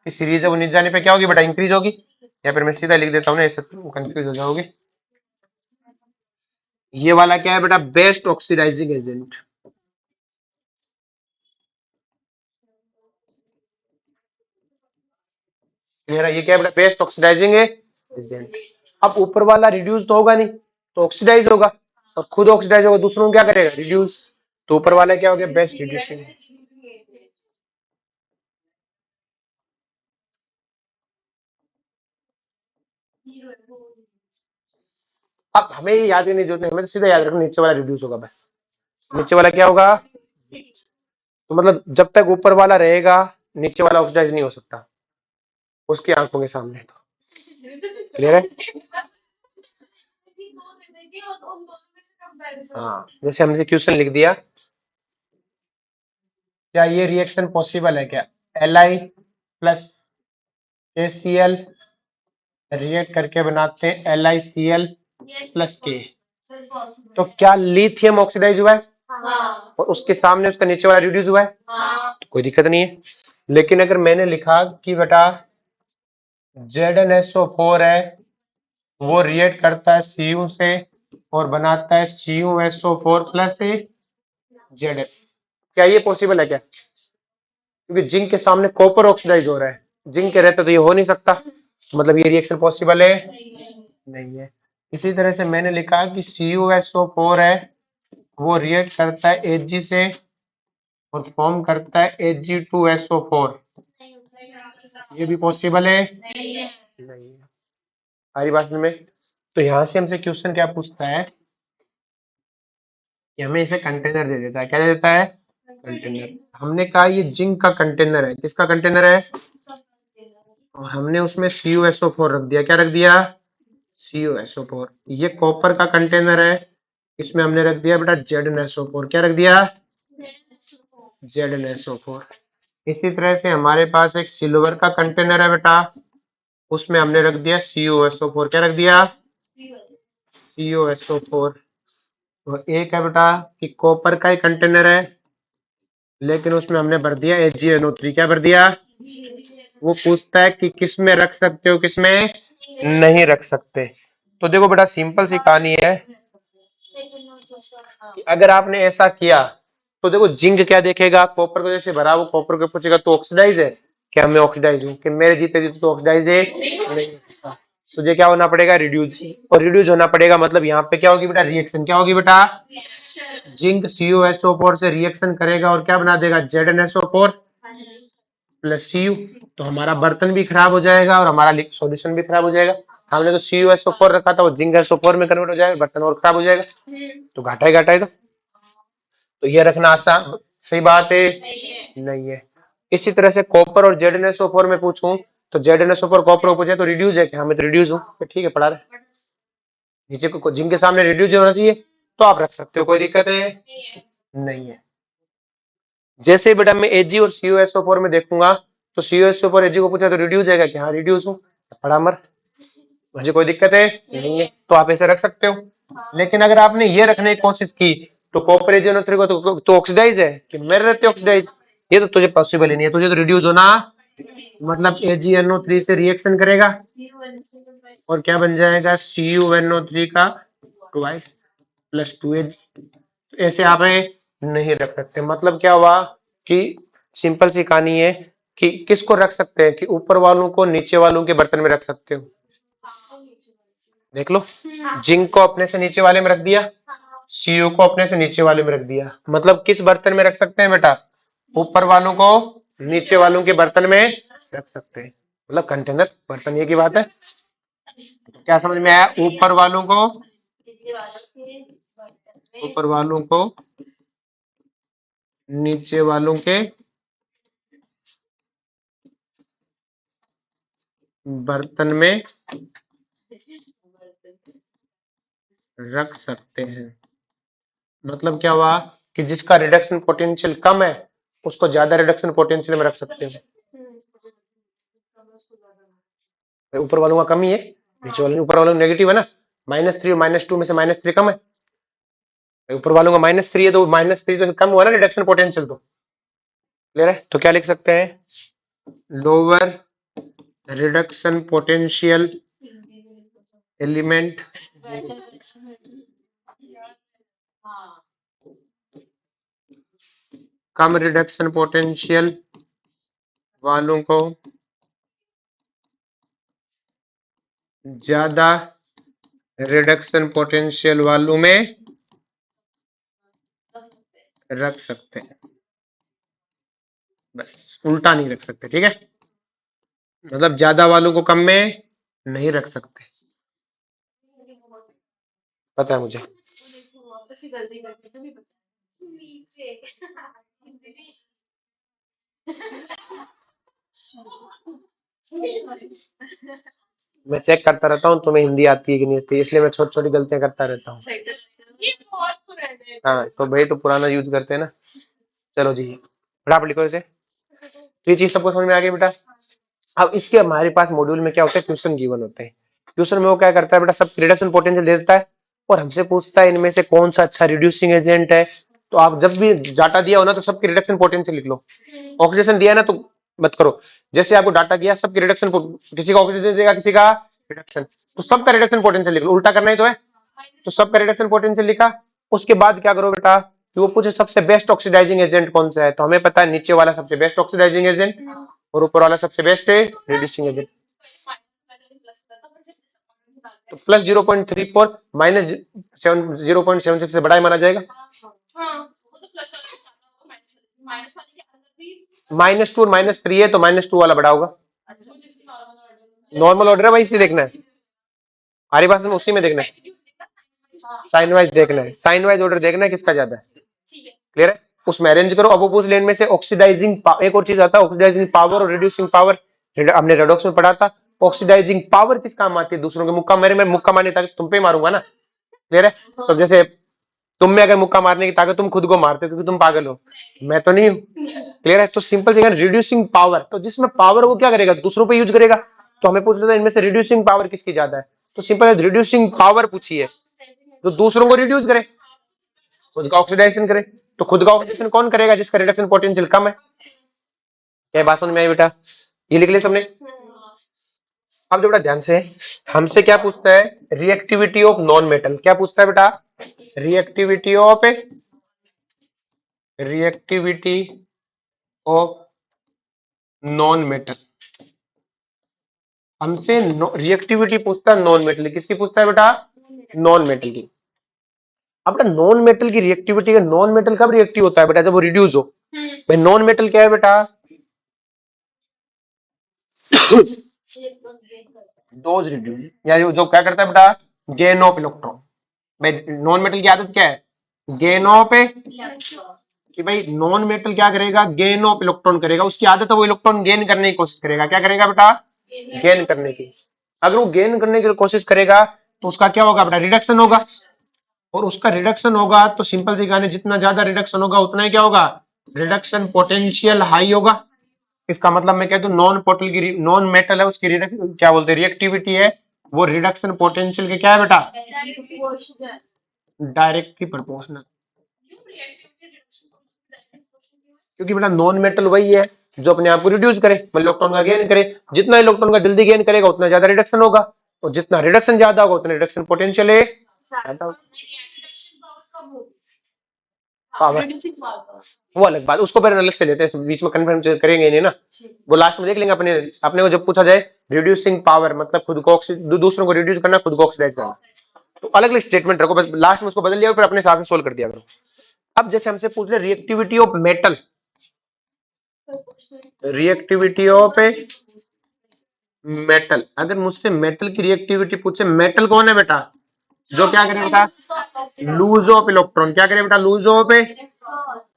की सीरीज है वो नीचे जाने पे क्या होगी बेटा, इंक्रीज होगी, या फिर मैं सीधा लिख देता हूँ ना, ऐसे कंफ्यूज हो जाओगे। ये वाला क्या है बेटा, बेस्ट ऑक्सीडाइजिंग एजेंट, मेरा ये क्या है बेटा, बेस्ट ऑक्सीडाइजिंग एजेंट। अब ऊपर वाला रिड्यूस तो होगा नहीं, तो ऑक्सीडाइज होगा, और खुद ऑक्सीडाइज होगा, दूसरों को क्या करेगा, रिड्यूस। तो ऊपर वाला क्या हो गया, बेस्ट रिड्यूसिंग। अब हमें ये याद ही नहीं, जरूरत नहीं, हमें तो सीधा याद रखना नीचे वाला रिड्यूस होगा बस। नीचे वाला क्या होगा, तो मतलब जब तक ऊपर वाला रहेगा नीचे वाला ऑक्सीडाइज नहीं हो सकता उसकी आंखों के सामने। तो क्लियर है। हाँ, जैसे हमसे क्वेश्चन लिख दिया, क्या ये रिएक्शन पॉसिबल है क्या, Li प्लस KCl रिएक्ट करके बनाते हैं LiCl प्लस के, तो क्या लिथियम ऑक्सीडाइज हुआ है और उसके सामने उसका नीचे वाला रिड्यूस हुआ है, तो कोई दिक्कत नहीं है। लेकिन अगर मैंने लिखा कि बेटा ZnSO4 है, वो रिएक्ट करता है Cu से और बनाता है CuSO4 प्लस Zn, क्या ये पॉसिबल है क्या, क्योंकि जिंक के सामने कॉपर ऑक्सीडाइज हो रहा है, जिंक के रहते तो ये हो नहीं सकता, मतलब ये रिएक्शन पॉसिबल है नहीं है। इसी तरह से मैंने लिखा कि CuSO4 है, वो रिएक्ट करता है Hg से और फॉर्म करता है Hg2SO4, ये भी पॉसिबल है नहीं है। सारी बात में। तो यहां से हमसे क्वेश्चन क्या पूछता है कि हमें इसे कंटेनर दे देता है, क्या दे देता है, कंटेनर। हमने कहा ये जिंक का कंटेनर है, किसका कंटेनर है, और हमने उसमें CuSO4 रख दिया, क्या रख दिया, CuSO4। ये कॉपर का कंटेनर है, इसमें हमने रख दिया बेटा ZnSO4, क्या रख दिया, ZnSO4। इसी तरह से हमारे पास एक सिल्वर का कंटेनर है बेटा, उसमें हमने रख दिया CuSO4, क्या रख दिया, CuSO4। और एक है बेटा कि कॉपर का ही कंटेनर है, लेकिन उसमें हमने भर दिया AgNO3, क्या भर दिया, वो पूछता है कि किस में रख सकते हो किस में नहीं रख सकते। तो देखो बेटा सिंपल सी कहानी है कि अगर आपने ऐसा किया तो देखो जिंक क्या देखेगा, कॉपर को जैसे भरा वो कॉपर को पूछेगा तो ऑक्सीडाइज है क्या, मैं ऑक्सीडाइज हूँ, कि मेरे जीते जीते तो ऑक्सीडाइज है नहीं, तुझे क्या होना पड़ेगा, रिड्यूस, और रिड्यूस होना पड़ेगा, मतलब यहाँ पे क्या होगी बेटा, रिएक्शन क्या होगी बेटा, जिंक CuSO4 से रिएक्शन करेगा और क्या बना देगा, ZnSO4 प्लस Cu। तो हमारा बर्तन भी खराब हो जाएगा और हमारा सॉल्यूशन भी खराब हो जाएगा। हमने तो CuSO4 रखा था, वो जिंक SO4 में कन्वर्ट हो जाएगा, बर्तन और खराब हो जाएगा, तो घाटा ही घाटा है। तो ये रखना आसान, सही बात है नहीं है। इसी तरह से कॉपर और ZnSO4 में पूछूं तो ZnSO4 कॉपर को पूछे तो रिड्यूस है क्या, हमें तो रिड्यूस हूं, तो ठीक है पढ़ा रहे, नीचे को जिनके सामने रिड्यूस होना चाहिए तो आप रख सकते हो, कोई दिक्कत है नहीं है। जैसे ही बेटा मैं Ag और CuSO4 में देखूंगा तो CuSO4 Ag को पूछा तो रिड्यूस जाएगा कि हाँ रिड्यूस हूँ, पढ़ा मर, मुझे कोई दिक्कत है नहीं है, तो आप ऐसे रख सकते हो। लेकिन अगर आपने ये रखने की कोशिश की तो कॉपर AgNO3 को तो ऑक्सीडाइज है कि मेरे रहते ऑक्सीडाइज, ये तो तुझे पॉसिबल ही नहीं है, तुझे तो रिड्यूस होना, मतलब AgNO3 से रिएक्शन करेगा और क्या बन जाएगा, CuNO3 का ट्वाइस प्लस 2Ag। ऐसे आप नहीं रख सकते, मतलब क्या हुआ कि सिंपल सी कहानी है कि किसको रख सकते हैं, कि ऊपर वालों को नीचे वालों के बर्तन में रख सकते हो, देख लो, जिंक को अपने से नीचे वाले में रख दिया, Cu को अपने से नीचे वाले में रख दिया, मतलब किस बर्तन में रख सकते हैं बेटा, ऊपर वालों को नीचे वालों के बर्तन में रख सकते हैं, मतलब कंटेनर बर्तन, ये की बात है। क्या समझ में आया, ऊपर वालों को नीचे वालों के बर्तन में रख सकते हैं, मतलब क्या हुआ कि जिसका रिडक्शन पोटेंशियल कम है उसको ज्यादा रिडक्शन पोटेंशियल में रख सकते हैं। ऊपर वालों का कम ही है, नीचे वालों, ऊपर वालों नेगेटिव है ना, -3 और -2 में से -3 कम है, ऊपर वालों का -3 है तो -3 तो कम हुआ ना रिडक्शन पोटेंशियल, तो क्लियर है। तो क्या लिख सकते हैं, लोअर रिडक्शन पोटेंशियल एलिमेंट कम रिडक्शन पोटेंशियल वालों को ज्यादा रिडक्शन पोटेंशियल वालों में रख सकते हैं, बस उल्टा नहीं रख सकते, ठीक है। मतलब ज्यादा वालों को कम में नहीं रख सकते, पता है मुझे। मैं चेक करता रहता हूँ तुम्हें हिंदी आती है कि नहीं आती है, इसलिए मैं छोटी छोटी गलतियां करता रहता हूँ। हाँ तो भाई तो पुराना यूज करते हैं ना। चलो जी, फटाफट लिखो इसे। तो ये चीज सबको समझ में आ गई बेटा। अब इसके हमारे पास मॉड्यूल में क्या होता है, क्वेश्चन गिवन होते हैं। क्वेश्चन में वो क्या करता है बेटा, सब रिडक्शन पोटेंशियल दे देता है और हमसे पूछता है इनमें से कौन सा अच्छा रिड्यूसिंग एजेंट है। तो आप जब भी डाटा दिया हो ना तो सबकी रिडक्शन पोटेंशियल लिख लो। ऑक्सीडेशन दिया है ना तो मत करो। जैसे आपको डाटा दिया सबकी रिडक्शन, किसी का ऑक्सीडेशन देगा किसी का रिडक्शन, तो सबका रिडक्शन पोटेंशियल लिख लो, उल्टा करना ही तो है। तो सबका रिडक्शन पोटेंशियल लिखा। उसके बाद क्या करो बेटा कि वो पूछे सबसे बेस्ट ऑक्सीडाइजिंग एजेंट कौन सा है, तो हमें पता है नीचे वाला सबसे बेस्ट ऑक्सीडाइजिंग एजेंट और ऊपर वाला सबसे बेस्ट है रिड्यूसिंग एजेंट। तो प्लस 0.34 माइनस 0.76 से बड़ा ही माना जाएगा। -2 और -3 है तो -2 वाला बड़ा होगा। नॉर्मल ऑर्डर है वही से देखना है, हमारी बात में उसी में देखना है, साइन वाइज देखना है, साइन वाइज ऑर्डर देखना है किसका ज्यादा है। क्लियर है, उसमें अरेंज करो। अब वो लेन में से ऑक्सीडाइजिंग, एक और चीज आता है ऑक्सीडाइजिंग पावर और रिड्यूसिंग पावर, हमने रेडॉक्स में पढ़ा था। ऑक्सीडाइजिंग पावर किस काम आती है, दूसरों के मुक्का मेरे में मुक्का मारने ताकत तुम पे मारूंगा ना। क्लियर है, तो जैसे तुम में अगर मुक्का मारने की ताकत, तुम खुद को मारते हो क्योंकि तुम पागल हो, मैं तो नहीं हूं। क्लियर है, तो सिंपल सी रिड्यूसिंग पावर, तो जिसमें पावर वो क्या करेगा दूसरों पे यूज करेगा। तो हमें पूछ लेता है इनमें से रिड्यूसिंग पावर किसकी ज्यादा है, तो सिंपल रिड्यूसिंग पावर पूछी है तो दूसरों को रिड्यूस करे, खुद का ऑक्सीडाइजेशन करे। तो खुद का ऑक्सीडेशन कौन करेगा, जिसका रिडक्शन पोटेंशियल कम है। क्या बात समझ में आई बेटा, ये लिख लिया सबने। अब जो बेटा ध्यान से, हमसे क्या पूछता है, रिएक्टिविटी ऑफ नॉन मेटल। क्या पूछता है बेटा, रिएक्टिविटी ऑफ नॉन मेटल। हमसे रिएक्टिविटी पूछता है नॉन मेटल, किसकी पूछता है बेटा, नॉन मेटल की। अब बेटा नॉन मेटल की रिएक्टिविटी का, नॉन मेटल कब रिएक्टिव होता है बेटा, जब वो रिड्यूस हो। भाई नॉन मेटल क्या है बेटा, डोज रिड्यूस, या जो क्या करता है बेटा, गेन ऑफ इलेक्ट्रॉन। भाई नॉन मेटल की आदत क्या है, गेन ऑफ, कि भाई नॉन मेटल क्या करेगा, गेन ऑफ इलेक्ट्रॉन करेगा, उसकी आदत है वो इलेक्ट्रॉन गेन करने की कोशिश करेगा। क्या करेगा बेटा, गेन करने की। अगर वो गेन करने की कोशिश करेगा तो उसका क्या होगा बेटा, रिडक्शन होगा। और उसका रिडक्शन होगा तो सिंपल सी कहानी, जितना ज्यादा रिडक्शन होगा उतना ही क्या होगा, रिडक्शन पोटेंशियल हाई होगा। इसका मतलब मैं कह दूं नॉन पोटल की, नॉन मेटल है उसकी क्या बोलते हैं रिएक्टिविटी है, वो रिडक्शन पोटेंशियल के क्या है बेटा, डायरेक्टली प्रोपोर्शनल। क्योंकि बेटा नॉन मेटल वही है जो अपने आप को रिड्यूस करे, मतलब इलेक्ट्रॉन का गेन करे। जितना इलेक्ट्रॉन का जल्दी गेन करेगा उतना ज्यादा रिडक्शन होगा, और जितना रिडक्शन ज्यादा होगा उतना रिडक्शन पोटेंशियल है ज्यादा होगा। पावर वो अलग बात, उसको फिर अलग से लेते हैं, बीच में कंफर्म करेंगे नहीं ना, वो लास्ट में देख लेंगे। अपने अपने को जब पूछा जाए रिड्यूसिंग पावर मतलब खुद को दूसरों को रिड्यूस करना, खुद को ऑक्सीडाइज करना, तो अलग अलग स्टेटमेंट रखो, बस लास्ट में उसको बदल दिया फिर अपने हिसाब से सोल्व कर दिया करो। अब जैसे हमसे पूछ ले reactivity of metal, reactivity of metal, अगर मुझसे मेटल की रिएक्टिविटी पूछे, मेटल कौन है बेटा, जो क्या करे बेटा, लूज ऑफ इलेक्ट्रॉन। क्या करे बेटा, लूज ऑफ,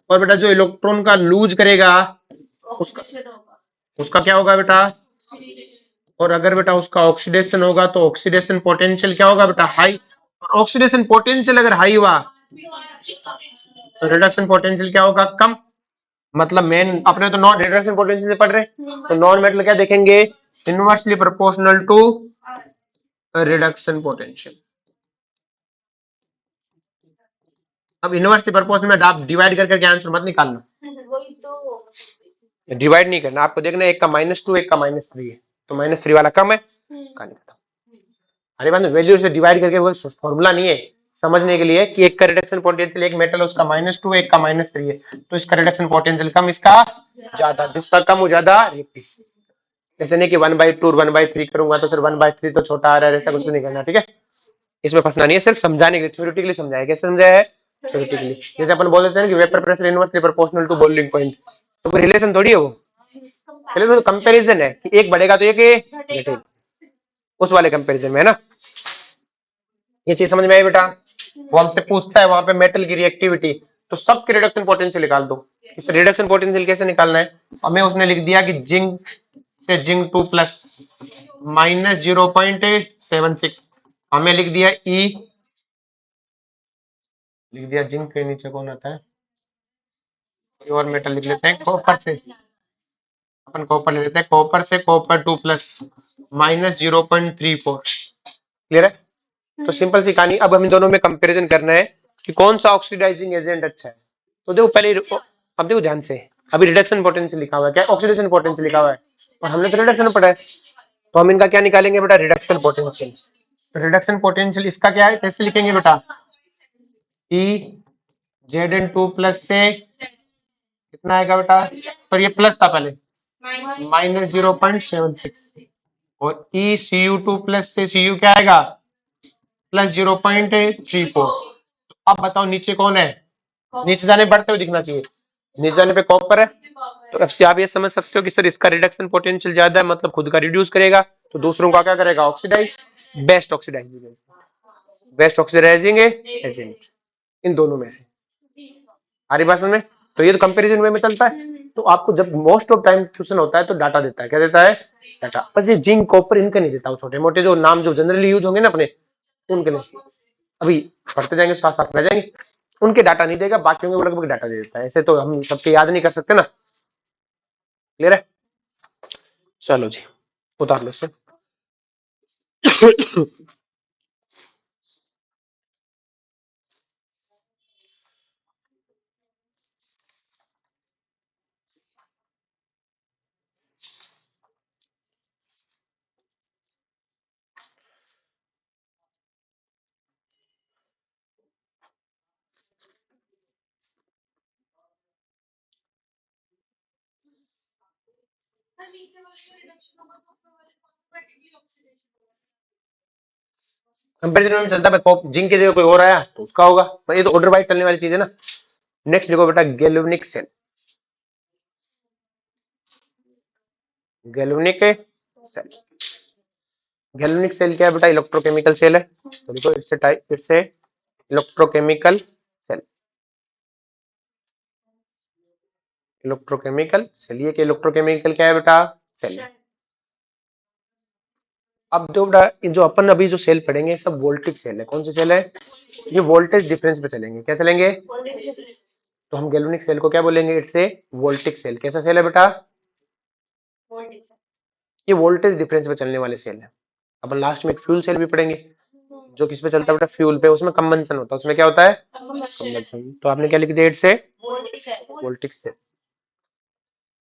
और बेटा जो इलेक्ट्रॉन का लूज करेगा उसका उसका क्या होगा बेटा, और अगर बेटा उसका ऑक्सीडेशन होगा तो ऑक्सीडेशन पोटेंशियल क्या होगा बेटा, हाई। और ऑक्सीडेशन पोटेंशियल अगर हाई हुआ तो रिडक्शन पोटेंशियल क्या होगा, कम। मतलब मेन अपने तो नॉन रिडक्शन पोटेंशियल से पढ़ रहे, तो नॉन मेटल क्या देखेंगे, inversely proportional to reduction potential. अब इनवर्सली प्रोपोर्शनल में आप डिवाइड करके आंसर मत निकालना, डिवाइड नहीं करना आपको, देखना एक का -2 एक का -3 है, तो -3 वाला कम है। अरे बात वैल्यू से डिवाइड करके, वो फॉर्मूला नहीं है, समझने के लिए कि एक का रिडक्शन पोटेंशियल, एक मेटल उसका -2 एक का -3 है, तो इसका रिडक्शन पोटेंशियल कम इसका ज्यादा, जिसका कम वो ज्यादा रिएक्टिव। ऐसे नहीं कि 1/2 1/3 करूंगा तो सिर्फ 1/3 तो छोटा आ रहा है, ऐसा कुछ नहीं करना, ठीक है। इसमें फंसना नहीं है, सिर्फ समझाने के लिए, थ्योरेटिकली समझाया। कैसे समझाया है, थ्योरेटिकली जैसे अपन बोल देते हैं ना कि vapour pressure inversely proportional to boiling point, तो कोई रिलेशन थोड़ी है वो, चलिए तो कंपैरिजन है कि एक बढ़ेगा तो एक घटेगा, उस वाले कंपैरिजन में है ना। ये चीज समझ में आई बेटा। वो हमसे पूछता है वहां पे मेटल की रिएक्टिविटी, तो सबके रिडक्शन पोटेंशियल निकाल दो। इस रिडक्शन पोटेंशियल कैसे निकालना है, हमें उसने लिख दिया कि जिंक से जिंक 2+ -0.76, हमें लिख दिया ई, लिख दिया जिंक के नीचे कौन आता है, कोई और मेटल लिख लेते हैं, कॉपर से, अपन कॉपर ले लेते हैं, कॉपर से कॉपर 2+ -0.34, क्लियर है। तो सिंपल सी कहानी, अब हम इन दोनों में कंपैरिजन करना है कि कौन सा ऑक्सीडाइजिंग एजेंट अच्छा है। तो देखो पहले, अब देखो ध्यान से, अभी रिडक्शन पोटेंशियल लिखा हुआ है, क्या ऑक्सीडेशन पोटेंशियल लिखा हुआ है, और हमने तो रिडक्शन पढ़ा है, तो हम इनका क्या निकालेंगे बेटा, रिडक्शन पोटेंशियल। तो रिडक्शन पोटेंशियल इसका क्या है, कैसे लिखेंगे बेटा, ई Zn2+ से कितना आएगा बेटा, पर ये प्लस था पहले, -0.76, और ई Cu2+ से Cu क्या आएगा, +0.34। अब बताओ नीचे कौन है, नीचे जाने बढ़ते हुए दिखना चाहिए, नीचे जाने पे कॉपर है, तो अब से आप ये समझ सकते हो कि सर इसका रिडक्शन पोटेंशियल ज्यादा है, मतलब खुद का रिड्यूस करेगा, तो दूसरों का क्या करेगा, ऑक्सीडाइज, बेस्ट ऑक्सीडाइजिंग एजेंट इन दोनों में से, आ रही बात में। तो ये तो कंपैरिजन वे में चलता है। तो आपको जब मोस्ट ऑफ टाइम क्वेश्चन होता है तो डाटा देता है, क्या देता है, डाटा, बस ये जिंक कॉपर इनका नहीं देता, वो छोटे मोटे जो नाम जो जनरली यूज होंगे ना अपने, उनके नहीं, अभी पढ़ते जाएंगे साथ साथ में जाएंगे, उनके डाटा नहीं देगा, बाकी को लगभग डाटा दे देता है, ऐसे तो हम सबके याद नहीं कर सकते ना, क्लियर है। चलो जी, उतार लो इससे। कंपेरिजन में चलता है, जिंक की जगह कोई और आया तो उसका होगा, तो ये तो ऑर्डर वाइज चलने वाली चीज है ना। नेक्स्ट देखो बेटा, galvanic cell, galvanic cell, galvanic cell क्या है बेटा, इलेक्ट्रोकेमिकल सेल है, तो देखो it's a electrochemical cell, electrochemical cell, ये इलेक्ट्रोकेमिकल क्या है बेटा, सेल। अब दो बेटा, ये जो अपन अभी जो सेल पढ़ेंगे सब वोल्टिक सेल है, कौन सी सेल है, ये वोल्टेज डिफरेंस पे चलेंगे, क्या चलेंगे, तो हम गैल्वेनिक सेल को क्या बोलेंगे, इट्स ए वोल्टिक सेल, कैसा सेल है बेटा, ये वोल्टेज डिफरेंस पे चलने वाले सेल है। अपन लास्ट में एक फ्यूल सेल भी पढ़ेंगे, जो किस पे चलता है बेटा, फ्यूल पे, उसमें कंबंशन होता है, उसमें क्या होता है, कंबंशन, तो आपने क्या लिख दिया, it's a voltaic cell.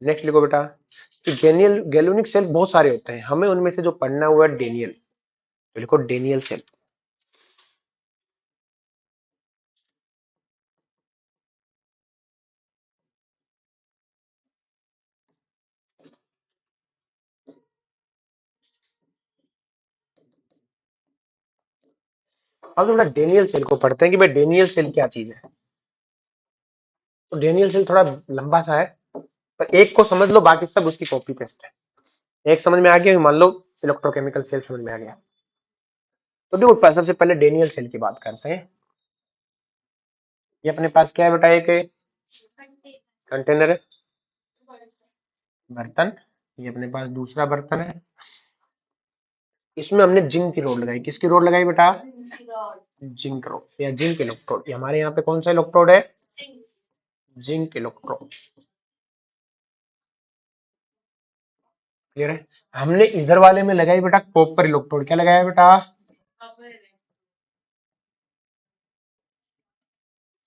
Next लिखो बेटा कि गैल्वेनिक सेल बहुत सारे होते हैं, हमें उनमें से जो पढ़ना हुआ है डेनियल, तो लिखो डेनियल सेल। अब तो बेटा डेनियल सेल को पढ़ते हैं कि भाई डेनियल सेल क्या चीज है। तो डेनियल सेल थोड़ा लंबा सा है, पर एक को समझ लो, बाकी सब उसकी कॉपी पेस्ट है। एक समझ में आ गया, मान लो इलेक्ट्रोकेमिकल सेल समझ में आ गया, तो देखो सबसे पहले डेनियल सेल की बात करते हैं। ये अपने पास क्या है बेटा, एक कंटेनर है, बर्तन, ये अपने पास दूसरा बर्तन है, इसमें हमने जिंक की रोड लगाई, किसकी रोड लगाई बेटा, जिंक रोड या जिंक इलेक्ट्रोड, ये हमारे यहाँ पे कौन सा इलेक्ट्रोड है, जिंक इलेक्ट्रोड, क्लियर है। हमने इधर वाले में लगाई बेटा कॉपर इलेक्ट्रोड, क्या लगाया बेटा,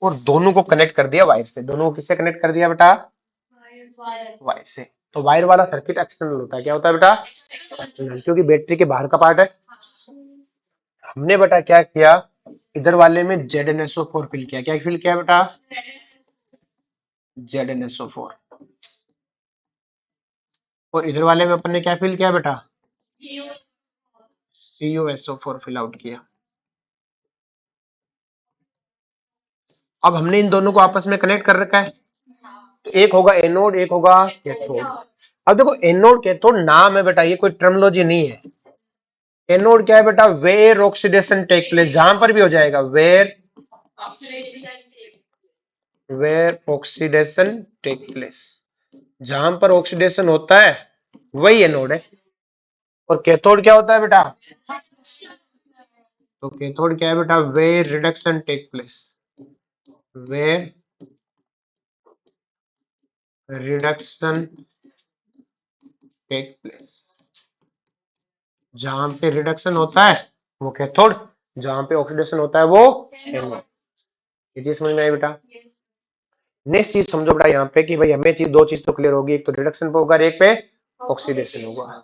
और दोनों को कनेक्ट कर दिया वायर से, दोनों को किससे कनेक्ट कर दिया बेटा, वायर से। तो वायर वाला सर्किट एक्सटर्नल होता है, क्या होता है बेटा, एक्सटर्नल, क्योंकि बैटरी के बाहर का पार्ट है। हमने बेटा क्या किया, इधर वाले में ZnSO4 फिल किया, क्या फिल किया बेटा, ZnSO4, और इधर वाले में अपन ने क्या फिल किया बेटा, CuSO4 फिल आउट किया। अब हमने इन दोनों को आपस में कनेक्ट कर रखा है, तो एक होगा एनोड, एक होगा कैथोड। अब देखो एनोड कैथोड नाम है बेटा, ये कोई टर्मिनोलॉजी नहीं है। एनोड क्या है बेटा, वेयर ऑक्सीडेशन टेक प्लेस, जहां पर भी हो जाएगा, वेयर ऑक्सीडेशन टेक प्लेस, जहां पर ऑक्सीडेशन होता है वही एनोड है। और कैथोड क्या होता है बेटा, तो कैथोड क्या है बेटा, where reduction take place, where reduction take place, जहां पे रिडक्शन होता है वो कैथोड, जहां पे ऑक्सीडेशन होता है वो एनोड। ये चीज समझ में आई बेटा। नेक्स्ट चीज समझो बेटा यहाँ पे कि भाई हमें चीज, दो चीज तो क्लियर होगी, एक तो रिडक्शन पे होगा, एक पे ऑक्सीडेशन होगा।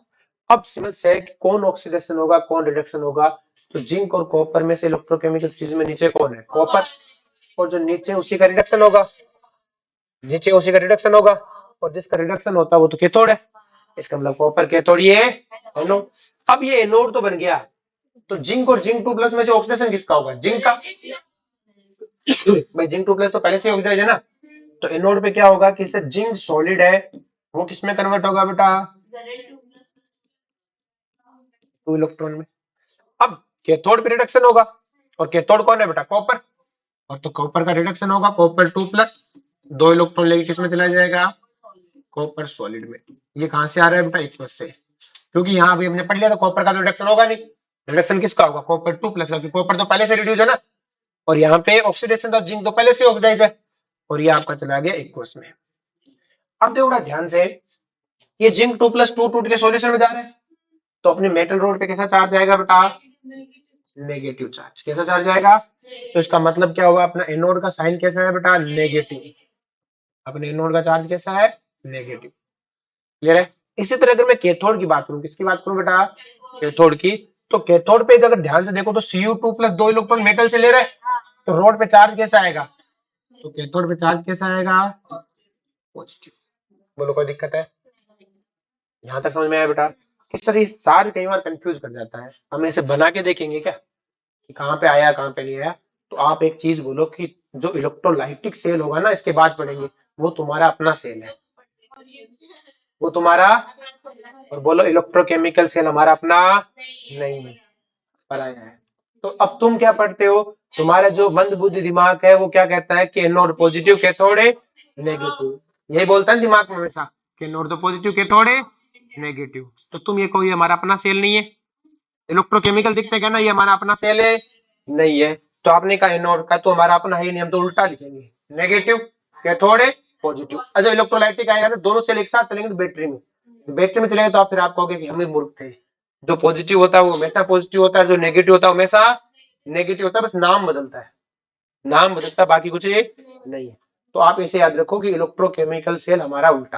अब समझ है कि कौन ऑक्सीडेशन होगा कौन रिडक्शन होगा। तो जिंक और कॉपर में से इलेक्ट्रोकेमिकल चीज में नीचे कौन है, कॉपर, और जो नीचे उसी का रिडक्शन होगा, नीचे उसी का रिडक्शन होगा, और जिसका रिडक्शन होता है वो तो कैथोड है। इसका मतलब कॉपर कैथोड, ये एनोड। अब ये एनोड तो बन गया, तो जिंक और जिंक 2 प्लस में से ऑक्सीडेशन किसका होगा, जिंक का। भाई जिंक 2 प्लस तो पहले से ऑक्सीडाइज है ना, तो एनोड पे क्या होगा कि इससे जिंक सॉलिड है, वो किस में कन्वर्ट होगा बेटा, 2 इलेक्ट्रॉन में। अब कैथोड पे रिडक्शन होगा, और कैथोड कौन है बेटा, कॉपर, और तो कॉपर का रिडक्शन होगा, कॉपर 2 प्लस, 2 इलेक्ट्रॉन लेके किस में चला जाएगा, कॉपर सॉलिड में। ये कहां से आ रहा है बेटा, इक्वस से, क्योंकि यहाँ अभी हमने पढ़ लिया था कॉपर का तो रिडक्शन होगा नहीं, रिडक्शन किसका होगा, कॉपर 2 प्लस का, क्योंकि कॉपर तो पहले से रिड्यूस है ना, और यहाँ पे ऑक्सीडेशन था, जिंक तो पहले से ऑक्सीडाइज है, और ये आपका चला गया इक्वस में। अब देखो बड़ा ध्यान से, ये जिंक 2 प्लस 2 टूट के सॉल्यूशन में जा रहा है, तो अपने मेटल रोड पे कैसा चार्ज आएगा बेटा, नेगेटिव चार्ज। कैसा चार्ज आएगा, तो इसका मतलब क्या होगा, अपना एनोड का साइन कैसा है बेटा, नेगेटिव। अपने एनोड का चार्ज कैसा है, नेगेटिव। क्लियर है। इसी तरह अगर मैं कैथोड की बात करूं, किसकी बात करूं बेटा, कैथोड की, तो कैथोड पे अगर ध्यान से देखो तो Cu2 प्लस 2 इलेक्ट्रॉन मेटल से ले रहे हैं, तो रोड पे चार्ज कैसा आएगा, तो कैथोड पे चार्ज कैसा आएगा, पॉजिटिव। बोलो कोई दिक्कत है, यहां तक समझ में आया बेटा। इस तरह चार्ज कई बार कंफ्यूज कर जाता है, हम ऐसे बना के देखेंगे क्या कि कहाँ पे आया कहाँ पे नहीं आया। तो आप एक चीज बोलो कि जो इलेक्ट्रोलाइटिक सेल होगा ना, इसके बाद पढ़ेंगे, वो तुम्हारा अपना सेल है, वो तुम्हारा, और बोलो इलेक्ट्रोकेमिकल सेल हमारा अपना नहीं है, पराया है। तो अब तुम क्या पढ़ते हो, तुम्हारा जो मंद बुद्धि दिमाग है वो क्या कहता है कि एनोड पॉजिटिव कैथोड है नेगेटिव, यही बोलता है दिमाग में हमेशा कि एनोड तो पॉजिटिव कैथोड है नेगेटिव। तो तुम ये कहो ये हमारा अपना सेल नहीं है, इलेक्ट्रोकेमिकल दिखते क्या ना, ये हमारा अपना सेल है नहीं है, तो आपने कहा एनोड का तो हमारा अपना है नहीं, हम तो उल्टा लिखेंगे, नेगेटिव कैथोड है पॉजिटिव। जब इलेक्ट्रोलाइटिक आएगा ना, दोनों सेल एक साथ चलेंगे तो बैटरी में, बैटरी में चलेंगे तो आप फिर आप कहोगे कि हम ही मूर्ख थे। जो पॉजिटिव होता है वो हमेशा पॉजिटिव होता है, जो नेगेटिव होता है हमेशा नेगेटिव होता है, बस नाम बदलता है, नाम बदलता है, बाकी कुछ नहीं है। तो आप इसे याद रखो कि इलेक्ट्रोकेमिकल सेल हमारा उल्टा,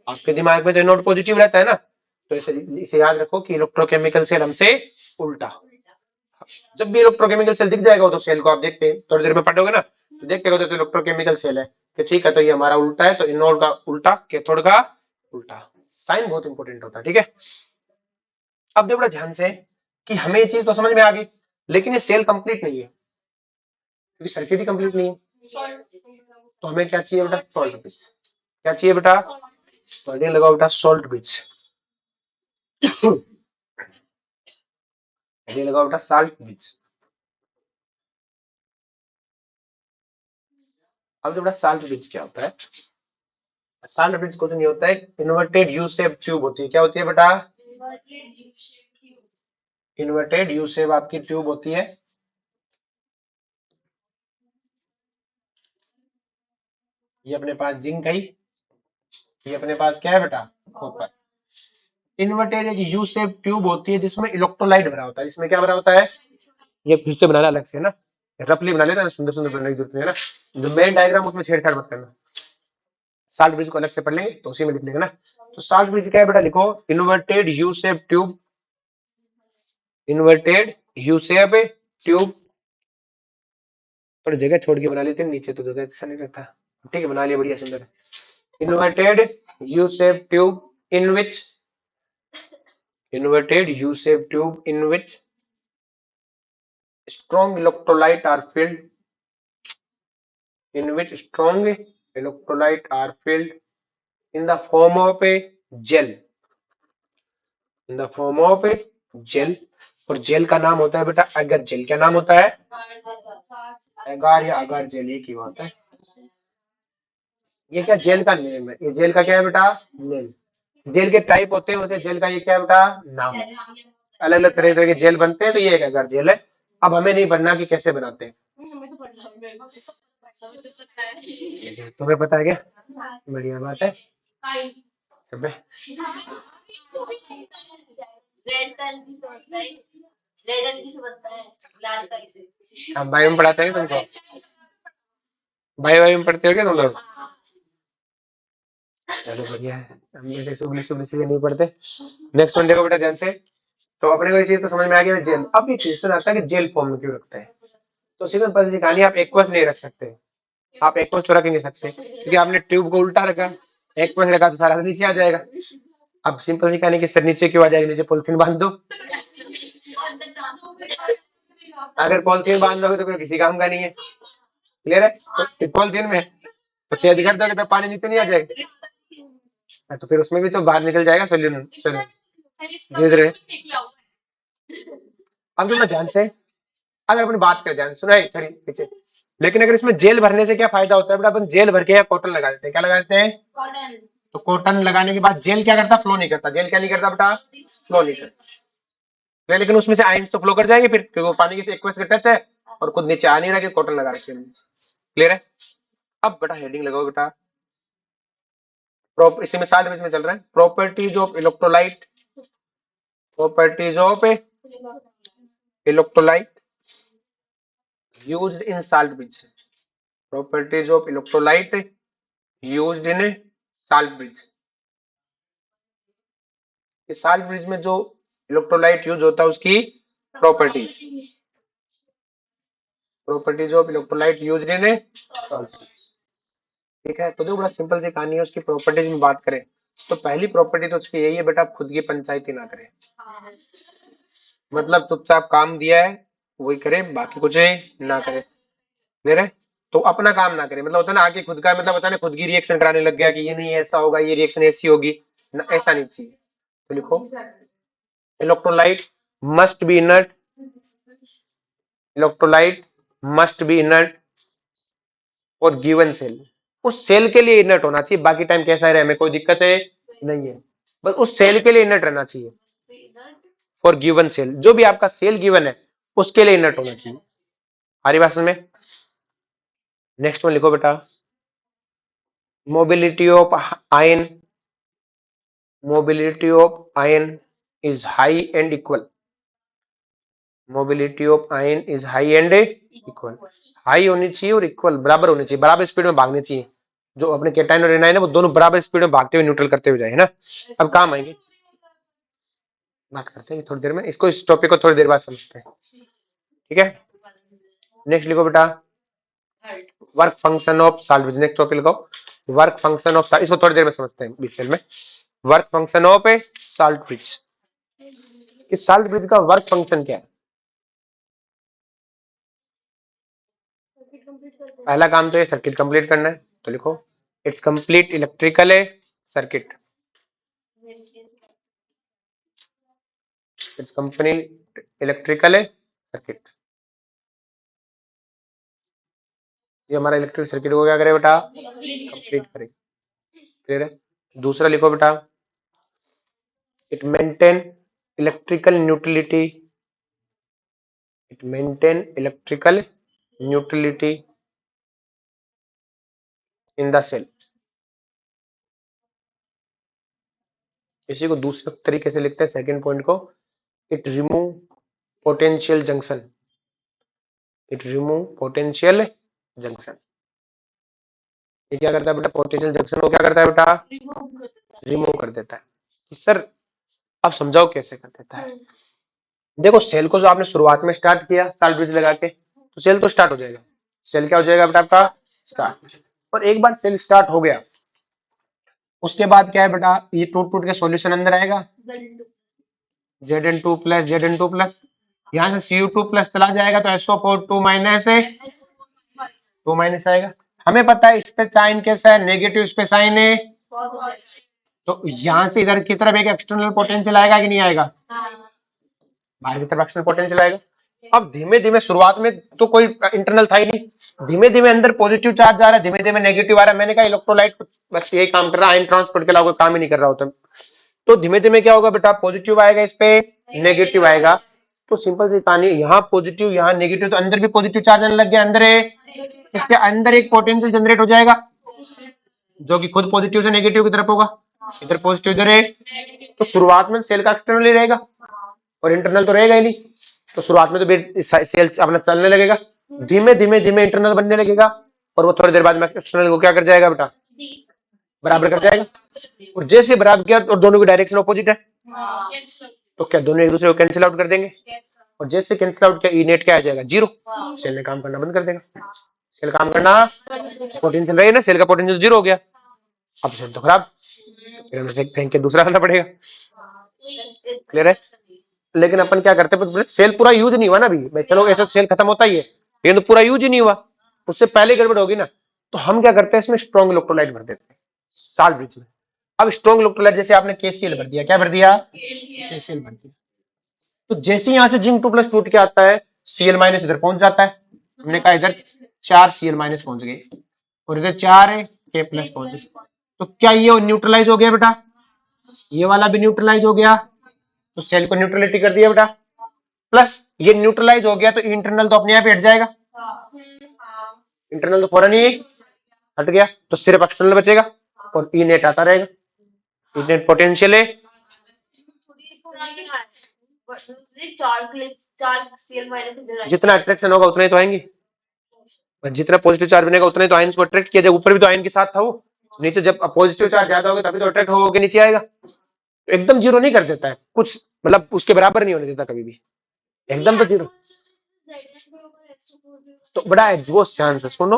आपके दिमाग में तो नोट पॉजिटिव रहता है ना, तो इसे याद रखो कि इलेक्ट्रोकेमिकल सेल हमसे उल्टा। जब भी इलेक्ट्रोकेमिकल सेल दिख जाएगा तो सेल को आप देखते हैं थोड़ी देर में पढ़ोगे ना, तो देखते हो तो इलेक्ट्रोकेमिकल सेल है कि ठीक है, तो ये हमारा उल्टा है, तो इनोड का उल्टा कैथोड का उल्टा। साइन बहुत इंपॉर्टेंट होता है, ठीक है। अब देखो बड़ा ध्यान से कि हमें ये चीज तो समझ में आ गई, लेकिन ये सेल कंप्लीट नहीं है, क्योंकि सर्किट ही कंप्लीट नहीं है। तो हमें क्या चाहिए बेटा, सॉल्ट ब्रिज। क्या चाहिए बेटा, हेडिंग लगाओ बेटा, सॉल्ट ब्रिज। हेडिंग लगाओ बेटा, साल्ट ब्रिज। अब जो बेटा साल्ट ब्रिज क्या होता है, साल्ट ब्रिज कुछ नहीं होता है, इन्वर्टेड यू शेप ट्यूब होती है। क्या होती है बेटा, इन्वर्टेड यू शेप आपकी ट्यूब होती है। ये अपने पास जिंक है, ये अपने पास क्या है बेटा, कॉपर। इन्वर्टेड एक यू शेप ट्यूब होती है जिसमें इलेक्ट्रोलाइट भरा होता है। इसमें क्या भरा होता है, ये फिर से बनाना अलग से ना, रफली बना लेना, सुंदर सुंदर बनाने की जरूरत नहीं है ना, जो मेन डायग्राम उसमें छेड़छाड़ मत करना। साल्ट ब्रिज को अलग से पढ़ लेंगे तो उसी में लिख लेंगे ना। तो साल्ट ब्रिज क्या है बेटा, लिखो inverted U shape tube, inverted U shape tube. थोड़ी जगह छोड़ के बना लेते हैं, नीचे तो जगह अच्छा नहीं रहता, ठीक है, बना लिया, बढ़िया सुंदर। Inverted U shape tube in which, inverted U-shaped tube in which strong electrolyte are filled, in which strong electrolyte are filled in the form of a gel, in the form of a gel। और jail का नाम होता है बेटा अगर jail. क्या नाम होता है? अगार या अगार जेल, ये क्या होता है? ये क्या जेल का नेम है, ये जेल का क्या है बेटा? नेम। जेल के टाइप होते हैं, वैसे जेल का ये क्या है बेटा? नाम है। अलग अलग तरह तरह के जेल बनते हैं, तो ये एक अगर जेल है। अब हमें नहीं बनना कि कैसे बनाते हैं। तुम्हें पता है क्या? बढ़िया बात है। अबे, हम भाई में पढ़ाते हैं तुमको? भाई में पढ़ते हो क्या तुम लोग? चलो बढ़िया है, हम जैसे सुबह सुबह से नहीं पढ़ते। नेक्स्ट वन देखो बेटा ध्यान से। तो अपने को ये चीज तो समझ में आ गया, जेल। अब ये क्वेश्चन आता है कि जेल फॉर्म में क्यों रखते हैं। तो सिंपल सी कहानी, आप एक्वस नहीं रख सकते। आप एक्वस तो रख नहीं सकते क्योंकि आपने ट्यूब को उल्टा रखा। एक्वस रखा तो सारा नीचे आ जाएगा। अब सिंपल सी कहानी कि सर नीचे क्यों आ जाएगा? नीचे पॉलिथीन बांध दो। अगर पॉलिथीन बांध दोगे तो फिर किसी काम का नहीं है। क्लियर है? तो पॉलिथीन में तो छेद कर दोगे तो पानी नीचे नहीं आ जाएगा। तो फिर उसमें भी तो बाहर निकल जाएगा सोल्यूशन। चलो धीरे धीरे। अब तो ध्यान से, अगर अपन बात करें ध्यान सुना है पीछे। लेकिन अगर इसमें जेल भरने से क्या फायदा होता है बेटा? अपन जेल भर के या कॉटन लगा देते हैं। क्या लगा देते हैं? तो कॉटन लगाने के बाद जेल क्या करता? फ्लो नहीं करता। जेल क्या नहीं करता बेटा? फ्लो नहीं करता। लेकिन उसमें से आयंस तो फ्लो कर जाएंगे फिर, क्योंकि वो पानी के एक्वस का टच है और खुद नीचे आ नहीं रहा कि कॉटन लगा रखे हैं। क्लियर है? अब बेटा हेडिंग लगाओ बेटा। इसी में साल में चल रहा है properties of electrolyte. Properties of electrolyte used in salt bridge। properties of electrolyte used in salt bridge। Salt bridge में जो इलेक्ट्रोलाइट यूज होता है उसकी properties. Properties of electrolyte used in salt bridge. ठीक है, तो जो बड़ा सिंपल सी कहानी है, उसकी प्रॉपर्टीज में बात करें तो पहली प्रॉपर्टी तो उसकी यही है बेटा, खुद की पंचायती ना करें। मतलब चुपचाप काम दिया है वही करे, बाकी कुछ ना करे। क्लियर है? तो अपना काम ना करे, मतलब होता है ना आगे खुद का, मतलब होता है ना खुद की रिएक्शन कराने लग गया कि ये नहीं ऐसा होगा, ये रिएक्शन ऐसी होगी ना, ऐसा नहीं चाहिए। तो लिखो electrolyte must be inert. Electrolyte must be inert और गिवन सेल। उस सेल के लिए इनर्ट होना चाहिए, बाकी टाइम कैसा रहे हमें कोई दिक्कत है नहीं है, बस उस सेल के लिए इनर्ट रहना चाहिए। फॉर गिवन सेल, जो भी आपका सेल गिवन है उसके लिए इनर्ट होना चाहिए। हमारी बात में नेक्स्ट में लिखो बेटा mobility of ion. Mobility of ion is high and equal. Mobility of ion is high and equal. High होनी चाहिए और इक्वल बराबर होनी चाहिए, बराबर स्पीड में भागनी चाहिए। जो अपने केटाइन और एनाइन है वो दोनों बराबर स्पीड में भागते हुए न्यूट्रल करते हुए जाए, है ना। अब काम आएंगे, बात करते हैं थोड़ी देर में, इसको इस टॉपिक को थोड़ी देर बाद समझते हैं। ठीक है, नेक्स्ट लिखो बेटा work function of salt bridge. Next topic लिखो वर्क फंक्शन ऑफ, इसको थोड़ी देर में समझते हैं बीच में। Work function of A salt bridge. इस सॉल्ट ब्रिज का वर्क फंक्शन क्या है? पहला काम तो ये सर्किट कंप्लीट करना है, तो लिखो it's complete electrical circuit. It's complete electrical circuit. ये हमारा इलेक्ट्रिक सर्किट को क्या करे बेटा? कंप्लीट करे। क्लियर है? दूसरा लिखो बेटा it maintain electrical neutrality. It maintain electrical neutrality in the cell. इसी को दूसरे तरीके से लिखते हैं सेकंड पॉइंट को, it remove potential junction. It remove potential junction. ये क्या करता है बेटा? पोटेंशियल जंक्शन को क्या करता है बेटा? रिमूव कर देता है। सर अब समझाओ कैसे कर देता है। देखो सेल को जो आपने शुरुआत में स्टार्ट किया सॉल्ट ब्रिज लगा के, तो सेल तो स्टार्ट हो जाएगा। सेल क्या हो जाएगा बेटा आपका? स्टार्ट। और एक बार सेल स्टार्ट हो गया उसके बाद क्या है बेटा? ये टूट टूट के सॉल्यूशन अंदर आएगा Zn2 प्लस Zn2 प्लस, यहाँ से Cu2 प्लस चला जाएगा तो SO4 2 माइनस आएगा। हमें पता है इस पे साइन कैसा है, नेगेटिव, इस पे साइन है, तो यहां से इधर की तरफ एक एक्सटर्नल पोटेंशियल आएगा कि नहीं आएगा, बाहर की तरफ एक्सटर्नल पोटेंशियल आएगा। अब धीमे धीमे शुरुआत में तो कोई इंटरनल था ही नहीं, धीमे धीमे अंदर पॉजिटिव चार्ज आ रहा है, धीमे धीमे नेगेटिव आ रहा है। मैंने कहा इलेक्ट्रोलाइट बस यही काम कर रहा है, आयन ट्रांसपोर्ट के अलावा कोई काम ही नहीं कर रहा होता। तो धीमे धीमे क्या होगा बेटा, पॉजिटिव आएगा, इस पे नेगेटिव आएगा। तो सिंपल सी कहानी, यहाँ पॉजिटिव यहाँ नेगेटिव, तो अंदर भी पॉजिटिव चार्ज आने लग गया, अंदर इसके अंदर एक पोटेंशियल जनरेट हो जाएगा जो कि खुद पॉजिटिव से नेगेटिव की तरफ होगा, इधर पॉजिटिव इधर है। तो शुरुआत में सेल का एक्सटर्नल ही रहेगा और इंटरनल तो रहेगा ही नहीं, तो शुरुआत में तो सेल अपना चलने लगेगा, धीमे धीमे धीमे इंटरनल बनने लगेगा और वो थोड़ी देर बाद में एक्सटर्नल को क्या कर जाएगा बेटा, बराबर कर जाएगा। और जैसे बराबर किया और दोनों की डायरेक्शन ऑपोजिट है, तो क्या दोनों एक दूसरे को कैंसिल आउट कर देंगे, और जैसे कैंसिल आउट किया ई नेट क्या आ जाएगा, जीरो। सेल ने काम करना बंद कर देगा, सेल काम करना, पोटेंशियल रही ना, सेल का पोटेंशियल जीरो हो गया, अब सेल तो खराब, फिर हमें फेंक के दूसरा लाना पड़ेगा। क्लियर है? लेकिन अपन क्या करते हैं, सेल पूरा यूज नहीं हुआ ना अभी, चलो ऐसा सेल खत्म होता ही है, लेकिन तो पूरा यूज ही नहीं हुआ, उससे पहले गड़बड़ होगी ना, तो हम क्या करते हैं इसमें स्ट्रॉन्ग इलेक्ट्रोलाइट भर देते हैं साल्ट ब्रिज में। अब स्ट्रॉन्ग इलेक्ट्रोलाइट जैसे आपने KCl भर दिया, क्या भर दिया, KCl भर दिया, तो जैसे यहां से जिंक 2+ टूट के आता है, Cl- इधर पहुंच जाता है, हमने कहा इधर 4 Cl- पहुंच गए और इधर 4 है K+ पहुंच गए, तो क्या ये न्यूट्रलाइज हो गया बेटा, ये वाला भी न्यूट्रलाइज हो गया, तो सेल को न्यूट्रलिटी कर दिया बेटा, प्लस ये न्यूट्रलाइज हो गया तो इंटरनल तो अपने आप ही हट जाएगा, इंटरनल तो फौरन ही हट गया, तो सिर्फ एक्सटर्नल बचेगा और ई नेट आता रहेगा, ई नेट पोटेंशियल है, जितना अट्रैक्शन होगा उतना ही तो आएंगे, जितना पॉजिटिव चार्ज बनेगा उतना ही तो आयन को अट्रैक्ट किया जाएगा, ऊपर भी तो आयन के साथ था वो, नीचे जब पॉजिटिव चार्ज ज्यादा होगा तभी तो अट्रैक्ट होकर नीचे आएगा, तो एकदम जीरो नहीं कर देता है कुछ, मतलब उसके बराबर नहीं होने देता कभी भी, एकदम तो जीरो, तो बड़ा एग्जॉस्ट चांस है, सुनो,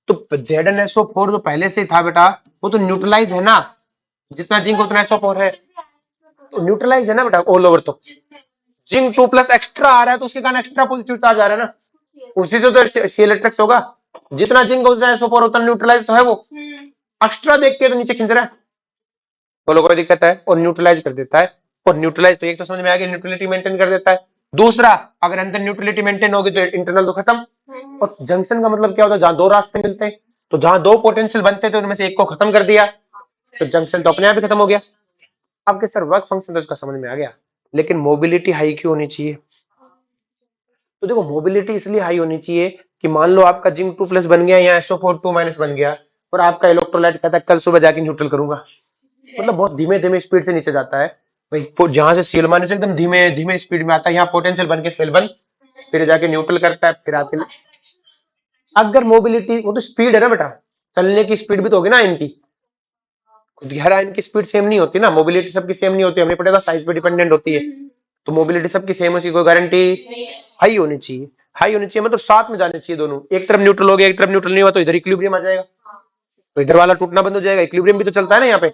तो ZnSO4 जो पहले से था बेटा, वो तो न्यूट्रलाइज है ना, जितना जिंक उतना SO4 है, तो न्यूट्रलाइज है ना बेटा ऑल ओवर, तो जिंक 2+ एक्स्ट्रा आ रहा है तो उसके कारण एक्स्ट्रा पॉजिटिव चार्ज आ रहा है ना, उसी से तो Cl अट्रैक्ट होगा, जितना जिंक उतना SO4 उतना न्यूट्रलाइज तो है वो, एक्स्ट्रा देख के तो नीचे खींच रहा है, बोलो कोई दिक्कत है, और न्यूट्रलाइज कर देता है, और न्यूट्रलाइज तो एक तो समझ में आ गया, न्यूट्रलिटी मेंटेन कर देता है, दूसरा अगर अंदर न्यूट्रलिटी मेंटेन होगी तो इंटरनल तो खत्म, और जंक्शन का मतलब क्या होता है, जहां दो रास्ते मिलते हैं, तो जहां दो पोटेंशियल बनते थे उनमें से एक को खत्म कर दिया, तो जंक्शन तो अपने आप ही खत्म हो गया। आपके सर वर्क फंक्शन तो इसका समझ में आ गया, लेकिन मोबिलिटी हाई क्यों होनी चाहिए, तो देखो मोबिलिटी इसलिए हाई होनी चाहिए कि मान लो आपका जिंक 2+ बन गया, या SO4 2- बन गया, और आपका इलेक्ट्रोलाइट कहता है कल सुबह जाके न्यूट्रल करूंगा, मतलब बहुत धीमे धीमे स्पीड से नीचे जाता है भाई, जहां से Cl- एकदम धीमे धीमे स्पीड में आता है, यहाँ पोटेंशियल बन के सेल बन, फिर जाके न्यूट्रल करता है, फिर आके, अगर मोबिलिटी, वो तो स्पीड है ना बेटा, चलने की स्पीड भी तो होगी ना इनकी, गहरा इनकी स्पीड सेम नहीं होती ना, मोबिलिटी सबकी सेम नहीं होती, हमें पता साइज पे डिपेंडेंट होती है, तो मोबिलिटी सबकी सेम होती, कोई गारंटी हाई होनी चाहिए, हाई होनी चाहिए मतलब साथ में जाने चाहिए दोनों, एक तरफ न्यूट्रल हो गया एक तरफ न्यूट्रल नहीं हुआ तो इधर इक्विलिब्रियम आ जाएगा, तो इधर वाला टूटना बंद हो जाएगा, इक्विलिब्रियम भी तो चलता है ना यहाँ पे,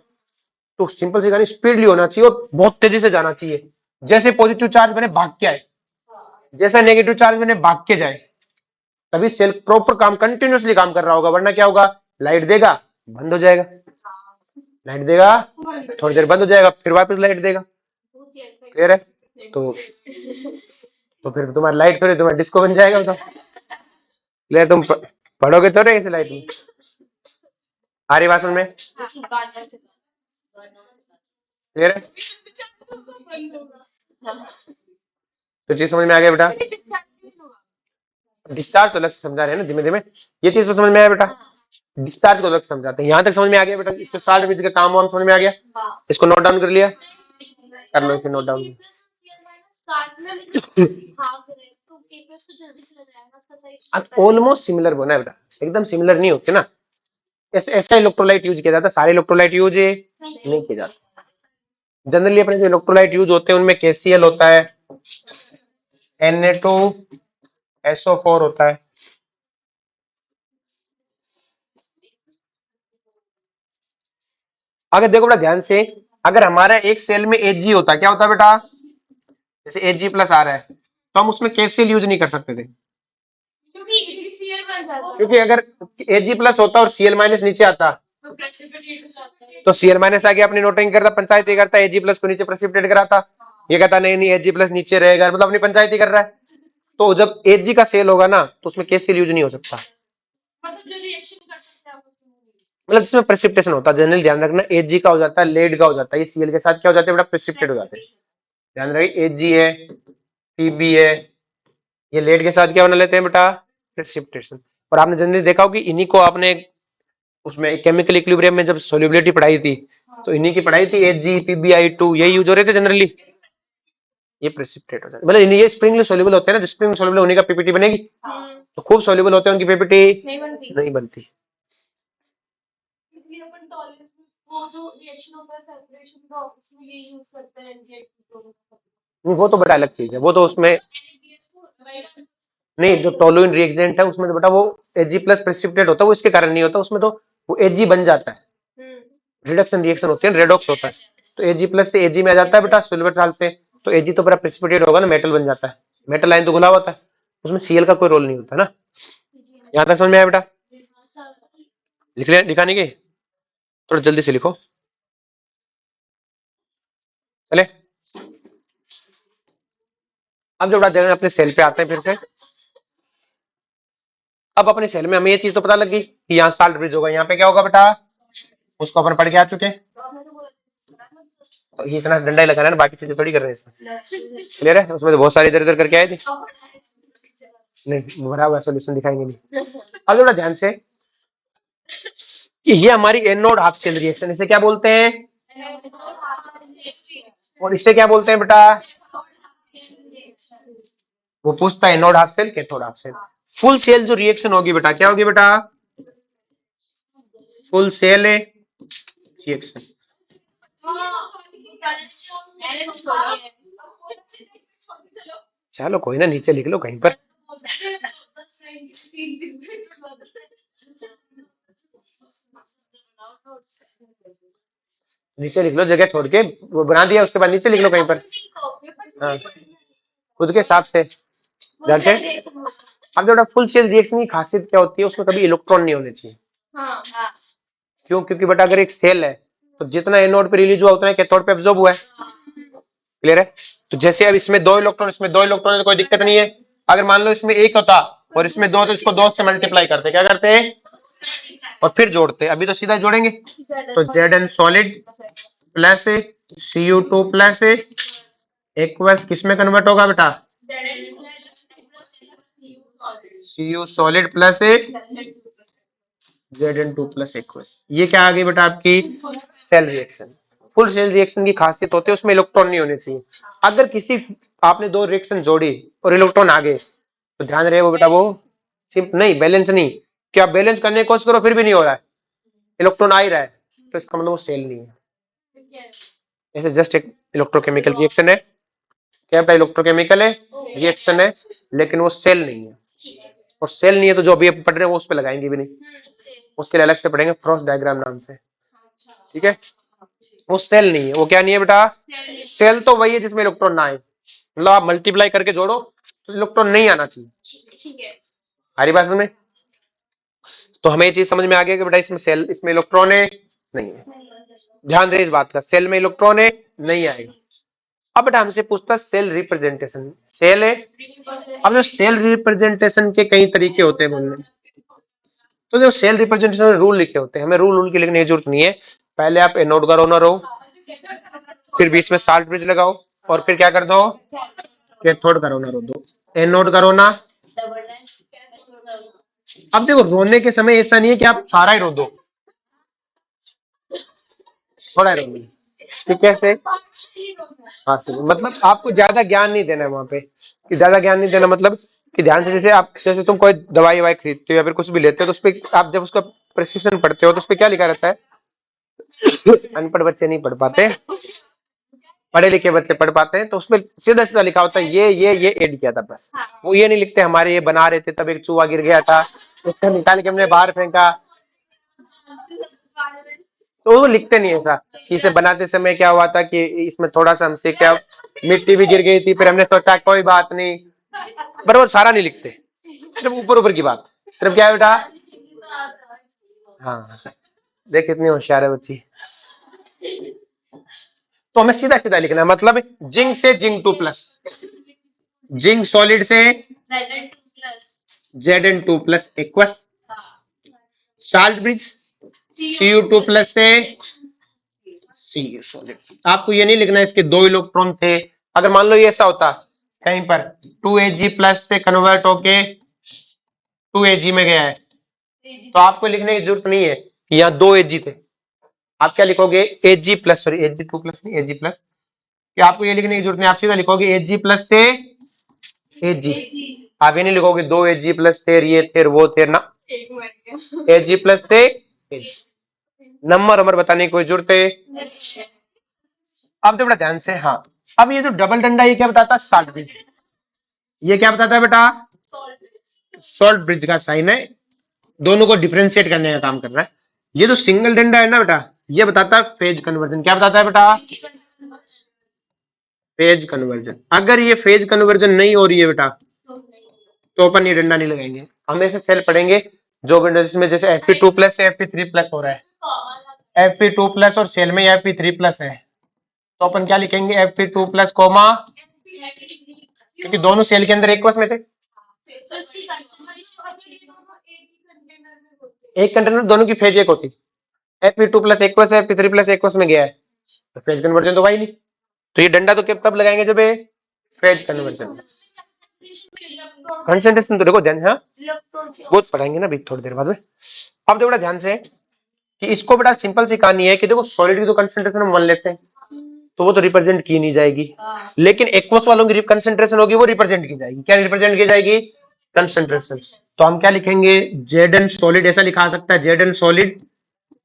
तो सिंपल सी कहानी स्पीडली होना चाहिए और बहुत तेजी से जाना चाहिए, जैसे पॉजिटिव चार्ज बने भाग के आए, जैसा नेगेटिव चार्ज बने भाग के जाए, तभी सेल प्रॉपर काम कंटिन्यूअसली काम कर रहा होगा, वरना क्या होगा, लाइट देगा बंद हो जाएगा, लाइट देगा थोड़ी देर बंद हो जाएगा, फिर वापस लाइट देगा, क्लियर है, तो फिर तुम्हारी लाइट थोड़ी तुम्हारा डिस्को बन जाएगा, बताओ, क्लियर, तुम पढ़ोगे तो नहीं इस लाइट में, आ रही बात समझ में, क्लियर है, तो चीज समझ में आ गया बेटा, डिस्चार्ज तो अलग से समझा रहे हैं ना धीमे धीमे, ये चीज तो समझ में आया बेटा, डिस्चार्ज को अलग समझाते हैं, यहाँ तक समझ में आ गया बेटा, इसको 60 का काम वाम समझ में आ गया, इसको नोट डाउन कर लिया, कर लो इसे नोट डाउन, ऑलमोस्ट सिमिलर बना है बेटा, एकदम सिमिलर नहीं होते ना, ऐसा इलेक्ट्रोलाइट यूज किया जाता है, सारे इलेक्ट्रोलाइट यूज नहीं किया जाता, जनरली अपने जो इलेक्ट्रोलाइट यूज होते हैं उनमें KCl होता है, Na2SO4 होता है, अगर देखो बेटा ध्यान से, अगर हमारा एक सेल में Hg होता, क्या होता बेटा, जैसे Hg+ आ रहा है, तो हम उसमें KCl यूज नहीं कर सकते थे, क्योंकि अगर Ag प्लस होता और Cl माइनस नीचे आता तो Cl माइनस आगे अपनी नोटिंग करता, पंचायती करता, Ag प्लस को नीचे प्रेसिपिटेट कराता। ये कहता नहीं नहीं Ag प्लस नीचे रहेगा, मतलब अपनी पंचायती कर रहा है। तो जब Ag का सेल होगा ना तो उसमें केसीएल यूज नहीं हो सकता, मतलब जिसमें प्रेसिपिटेशन होता है। जनरली ध्यान रखना, Ag का हो जाता है, लेड का हो जाता है, ये Cl के साथ क्या हो जाता है बेटा, प्रेसिपिटेट हो जाते हैं। ध्यान रखिए, Ag है, Pb है, ये लेड के साथ क्या बना लेते हैं बेटा, प्रेसिपिटेशन। और आपने जनरली देखा हो कि इन्हीं को आपने उसमें केमिकल इक्विलिब्रियम में जब सोल्युबिलिटी पढ़ाई थी तो इन्हीं की पढ़ाई थी, Ag PbI2 यही यूज हो रहे थे जनरली। ये प्रेसिपिटेट हो जाते, मतलब ये स्प्रिंगली सोल्यूबल होते हैं ना, जो स्प्रिंग सोल्यूबल होने का पीपीटी बनेगी, तो खूब सोल्यूबल होते हैं उनकी पीपीटी नहीं बनती। इसलिए अपन टॉलरेंस में वो जो रिएक्शन होता है सेपरेशन का, उसमें ये यूज करते हैं एनडीआई। वो तो बेटा अलग चीज है, वो तो उसमें नहीं, जो टोलुइन रिएक्टेंट है उसमें तो बेटा वो Ag प्लस प्रेसिपिटेट होता है, वो इसके कारण नहीं होता, उसमें तो वो Ag बन जाता है, रिडक्शन रिएक्शन होती है, रेडॉक्स होता है, तो Ag प्लस से Ag में आ जाता है बेटा सिल्वर साल्ट से, तो Ag तो पूरा प्रेसिपिटेट होगा ना, मेटल बन जाता है, मेटल लाइन तो घुला होता है, उसमें Cl का कोई रोल नहीं होता ना। यहाँ तक समझ में आया बेटा? लिख ले, लिखाने की थोड़ा जल्दी से लिखो, चले। अब जो बेटा अपने सेल पे आते हैं फिर से, अब अपने सेल में हमें ये चीज तो पता लग गई कि यहाँ साल्ट ब्रिज होगा, यहाँ पे क्या होगा बेटा, उसको अपन पढ़ के आ चुके। तो ये इतना डंडा ही लगाना है ना, बाकी चीजें थोड़ी कर रहे हैं इसमें, क्लियर है? उसमें तो बहुत सारे इधर इधर करके आए थे, नहीं भरा हुआ सोल्यूशन दिखाएंगे नहीं। अब थोड़ा ध्यान से कि ये हमारी एनोड हाफ सेल रिएक्शन, इसे क्या बोलते हैं, और इसे क्या बोलते हैं बेटा, वो पूछता है anode half cell cathode half cell. Full cell जो रिएक्शन होगी बेटा, क्या होगी बेटा, फुल सेल रिएक्शन। चलो कोई ना, नीचे लिख लो कहीं पर, नीचे लिख लो, जगह छोड़ के वो बना दिया उसके बाद नीचे लिख लो कहीं पर, हाँ खुद के हिसाब से ध्यान से। अब जो फुल सेल रिएक्शन की खासियत क्या होती है, उसमें कभी इलेक्ट्रॉन नहीं होने चाहिए। क्यों? क्योंकि बेटा अगर एक सेल है तो जितना एनोड पे रिलीज हुआ उतना कैथोड पे एब्जॉर्ब हुआ है, क्लियर है? तो जैसे अब इसमें दो इलेक्ट्रॉन, इसमें दो इलेक्ट्रॉन, तो कोई दिक्कत नहीं है। अगर मान लो इसमें एक होता और इसमें दो, तो इसको दो से मल्टीप्लाई करते, क्या करते हैं, और फिर जोड़ते। अभी तो सीधा जोड़ेंगे, तो Zn solid plus Cu2 plus aqueous किस में कन्वर्ट होगा बेटा, Cu solid plus Zn2 plus aqueous. ये क्या आ गई बेटा आपकी cell reaction. Full cell reaction की खासियत होती है उसमें इलेक्ट्रॉन नहीं होने चाहिए। अगर किसी आपने दो रिएक्शन जोड़ी और इलेक्ट्रॉन आ गए तो ध्यान रहे वो बेटा वो सिर्फ नहीं, बैलेंस नहीं, क्या बैलेंस करने की कोशिश करो फिर भी नहीं हो रहा है, इलेक्ट्रॉन आ ही रहा है, तो इसका मतलब वो सेल नहीं है। ऐसे जस्ट एक इलेक्ट्रोकेमिकल रिएक्शन है, क्या बेटा इलेक्ट्रोकेमिकल है रिएक्शन है, लेकिन वो सेल नहीं है। और सेल नहीं है तो जो अभी पढ़ रहे हैं वो उस पर लगाएंगे भी नहीं, उसके लिए अलग से पढ़ेंगे फ्रॉस्ट डायग्राम नाम से, ठीक है? वो सेल नहीं है, वो क्या नहीं है बेटा, सेल तो वही है जिसमें इलेक्ट्रॉन ना आए, मतलब आप मल्टीप्लाई करके जोड़ो तो इलेक्ट्रॉन नहीं आना चाहिए। हमारी बात समझ में? तो हमें ये चीज समझ में आ गया कि बेटा इसमें सेल, इसमें इलेक्ट्रॉन है नहीं है, ध्यान दे इस बात का, सेल में इलेक्ट्रॉन है नहीं आएगा। अब बेटा हमसे पूछता सेल रिप्रेजेंटेशन, सेल है, अब जो सेल रिप्रेजेंटेशन के कई तरीके होते हैं बोलने, तो जो सेल रिप्रेजेंटेशन रूल लिखे होते हैं, हमें रूल की लिखने की जरूरत नहीं है। पहले आप एनोड का रोना रहो, फिर बीच में साल्ट ब्रिज लगाओ, और फिर क्या कर दो, कैथोड का रोना रो दो, एनोड का रोना। अब देखो रोने के समय ऐसा नहीं है कि आप सारा ही रो दो, थोड़ा ही रो दो, ठीक कैसे, हाँ सही, मतलब आपको ज्यादा ज्ञान नहीं देना है वहां पे, कि ज्यादा ज्ञान नहीं देना मतलब कि ध्यान से, जैसे आप, जैसे तुम कोई दवाई ववाई खरीदते हो या फिर कुछ भी लेते हो तो उसपे आप जब उसका प्रिस्क्रिप्शन पढ़ते हो तो उसपे क्या लिखा रहता है, अनपढ़ बच्चे नहीं पढ़ पाते, पढ़े लिखे बच्चे पढ़ पाते हैं, तो उसमें सीधा सीधा लिखा होता है ये ऐड किया था बस, वो ये नहीं लिखते हमारे ये बना रहे थे तब एक चूहा गिर गया था उसको निकाल के हमने बाहर फेंका, तो वो लिखते नहीं ऐसा कि इसे बनाते समय क्या हुआ था कि इसमें थोड़ा सा हमसे क्या मिट्टी भी गिर गई थी, फिर हमने सोचा कोई बात नहीं, बराबर सारा नहीं लिखते, सिर्फ ऊपर ऊपर की बात, सिर्फ क्या है बेटा? हाँ, देख कितनी होशियार है बच्ची। तो हमें सीधा सीधा लिखना है, मतलब जिंक से जिंक 2+, जिंक सॉलिड से Zn2+ aqueous, salt bridge Cu2+ से Cu सॉलिड। आपको ये नहीं लिखना है इसके 2 इलेक्ट्रॉन थे। अगर मान लो ये ऐसा होता कहीं पर 2Ag+ से कन्वर्ट होके 2Ag में गया है, तो आपको लिखने की जरूरत नहीं है कि यहाँ 2Ag थे। आप क्या लिखोगे? Ag+, सॉरी Ag2+ नहीं, Ag+, कि आपको ये लिखने की जरूरत नहीं, आप सीधा लिखोगे Ag+ से Ag। आप ये नहीं लिखोगे 2Ag+ थे, ये थे वो थे ना, Ag+ से Ag। नंबर नंबर बताने की कोई जरूरत है? अब तो बड़ा ध्यान से, हाँ। अब ये जो डबल डंडा ये क्या बताता है? Salt bridge. ये क्या बताता है बेटा? सॉल्ट ब्रिज का साइन है, दोनों को डिफरेंशिएट करने का काम कर रहा है। ये जो सिंगल डंडा है ना बेटा, ये बताता है फेज कन्वर्जन। क्या बताता है बेटा? Phase conversion. अगर ये फेज कन्वर्जन नहीं हो रही है बेटा, तो अपन ये डंडा नहीं लगाएंगे। हम ऐसे सेल पढ़ेंगे जो जिसमें जैसे Fe2+ से Fe3+ हो रहा है, Fe2+ और सेल में Fe3+ है, तो अपन क्या लिखेंगे? Fe2+ कोमा, क्योंकि दोनों सेल के अंदर एक कोश में थे, एक कंटेनर दोनों की फेज एक होती। Fe2+ एक्वस है, Fe3+ एक्वस में गया है, तो फेज कन्वर्जन तो भाई नहीं। तो ये डंडा तो तब लगाएंगे जब ये फेज कन्वर्जन। कंसंट्रेशन तो देखो ध्यान, हाँ बहुत पढ़ाएंगे ना अभी थोड़ी देर बाद में। अब देखो ध्यान से कि इसको बेटा सिंपल सी कहानी है कि देखो सॉलिड की तो कंसंट्रेशन हम 1 लेते हैं, तो वो तो रिप्रेजेंट की नहीं जाएगी, लेकिन एक्वस वालों की कंसंट्रेशन होगी वो रिप्रेजेंट की जाएगी। क्या रिप्रेजेंट की जाएगी? कंसंट्रेशन। तो हम क्या लिखेंगे? Zn सॉलिड ऐसा लिखा सकता है, Zn सॉलिड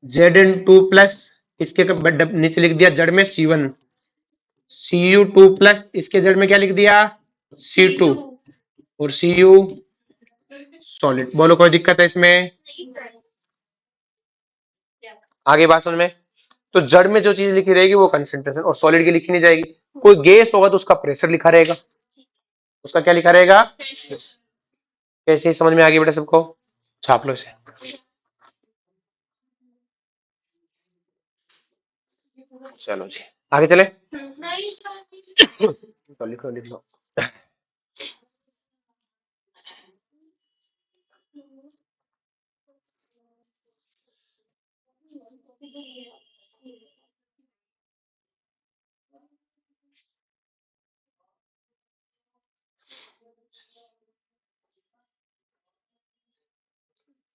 Zn2+, इसके नीचे लिख दिया जड़ में C1, Cu2+, इसके जड़ में क्या लिख दिया? C2, और Cu सॉलिड। बोलो कोई दिक्कत है इसमें? आगे बात समझ में? तो जड़ में जो चीज लिखी रहेगी वो कंसंट्रेशन, और सॉलिड की लिखी नहीं जाएगी। कोई गैस होगा तो उसका प्रेशर लिखा रहेगा, उसका क्या लिखा रहेगा? कैसे समझ में आ गई बेटा सबको? छाप लो इसे। चलो जी आगे चले। तो लिखो लिख लो।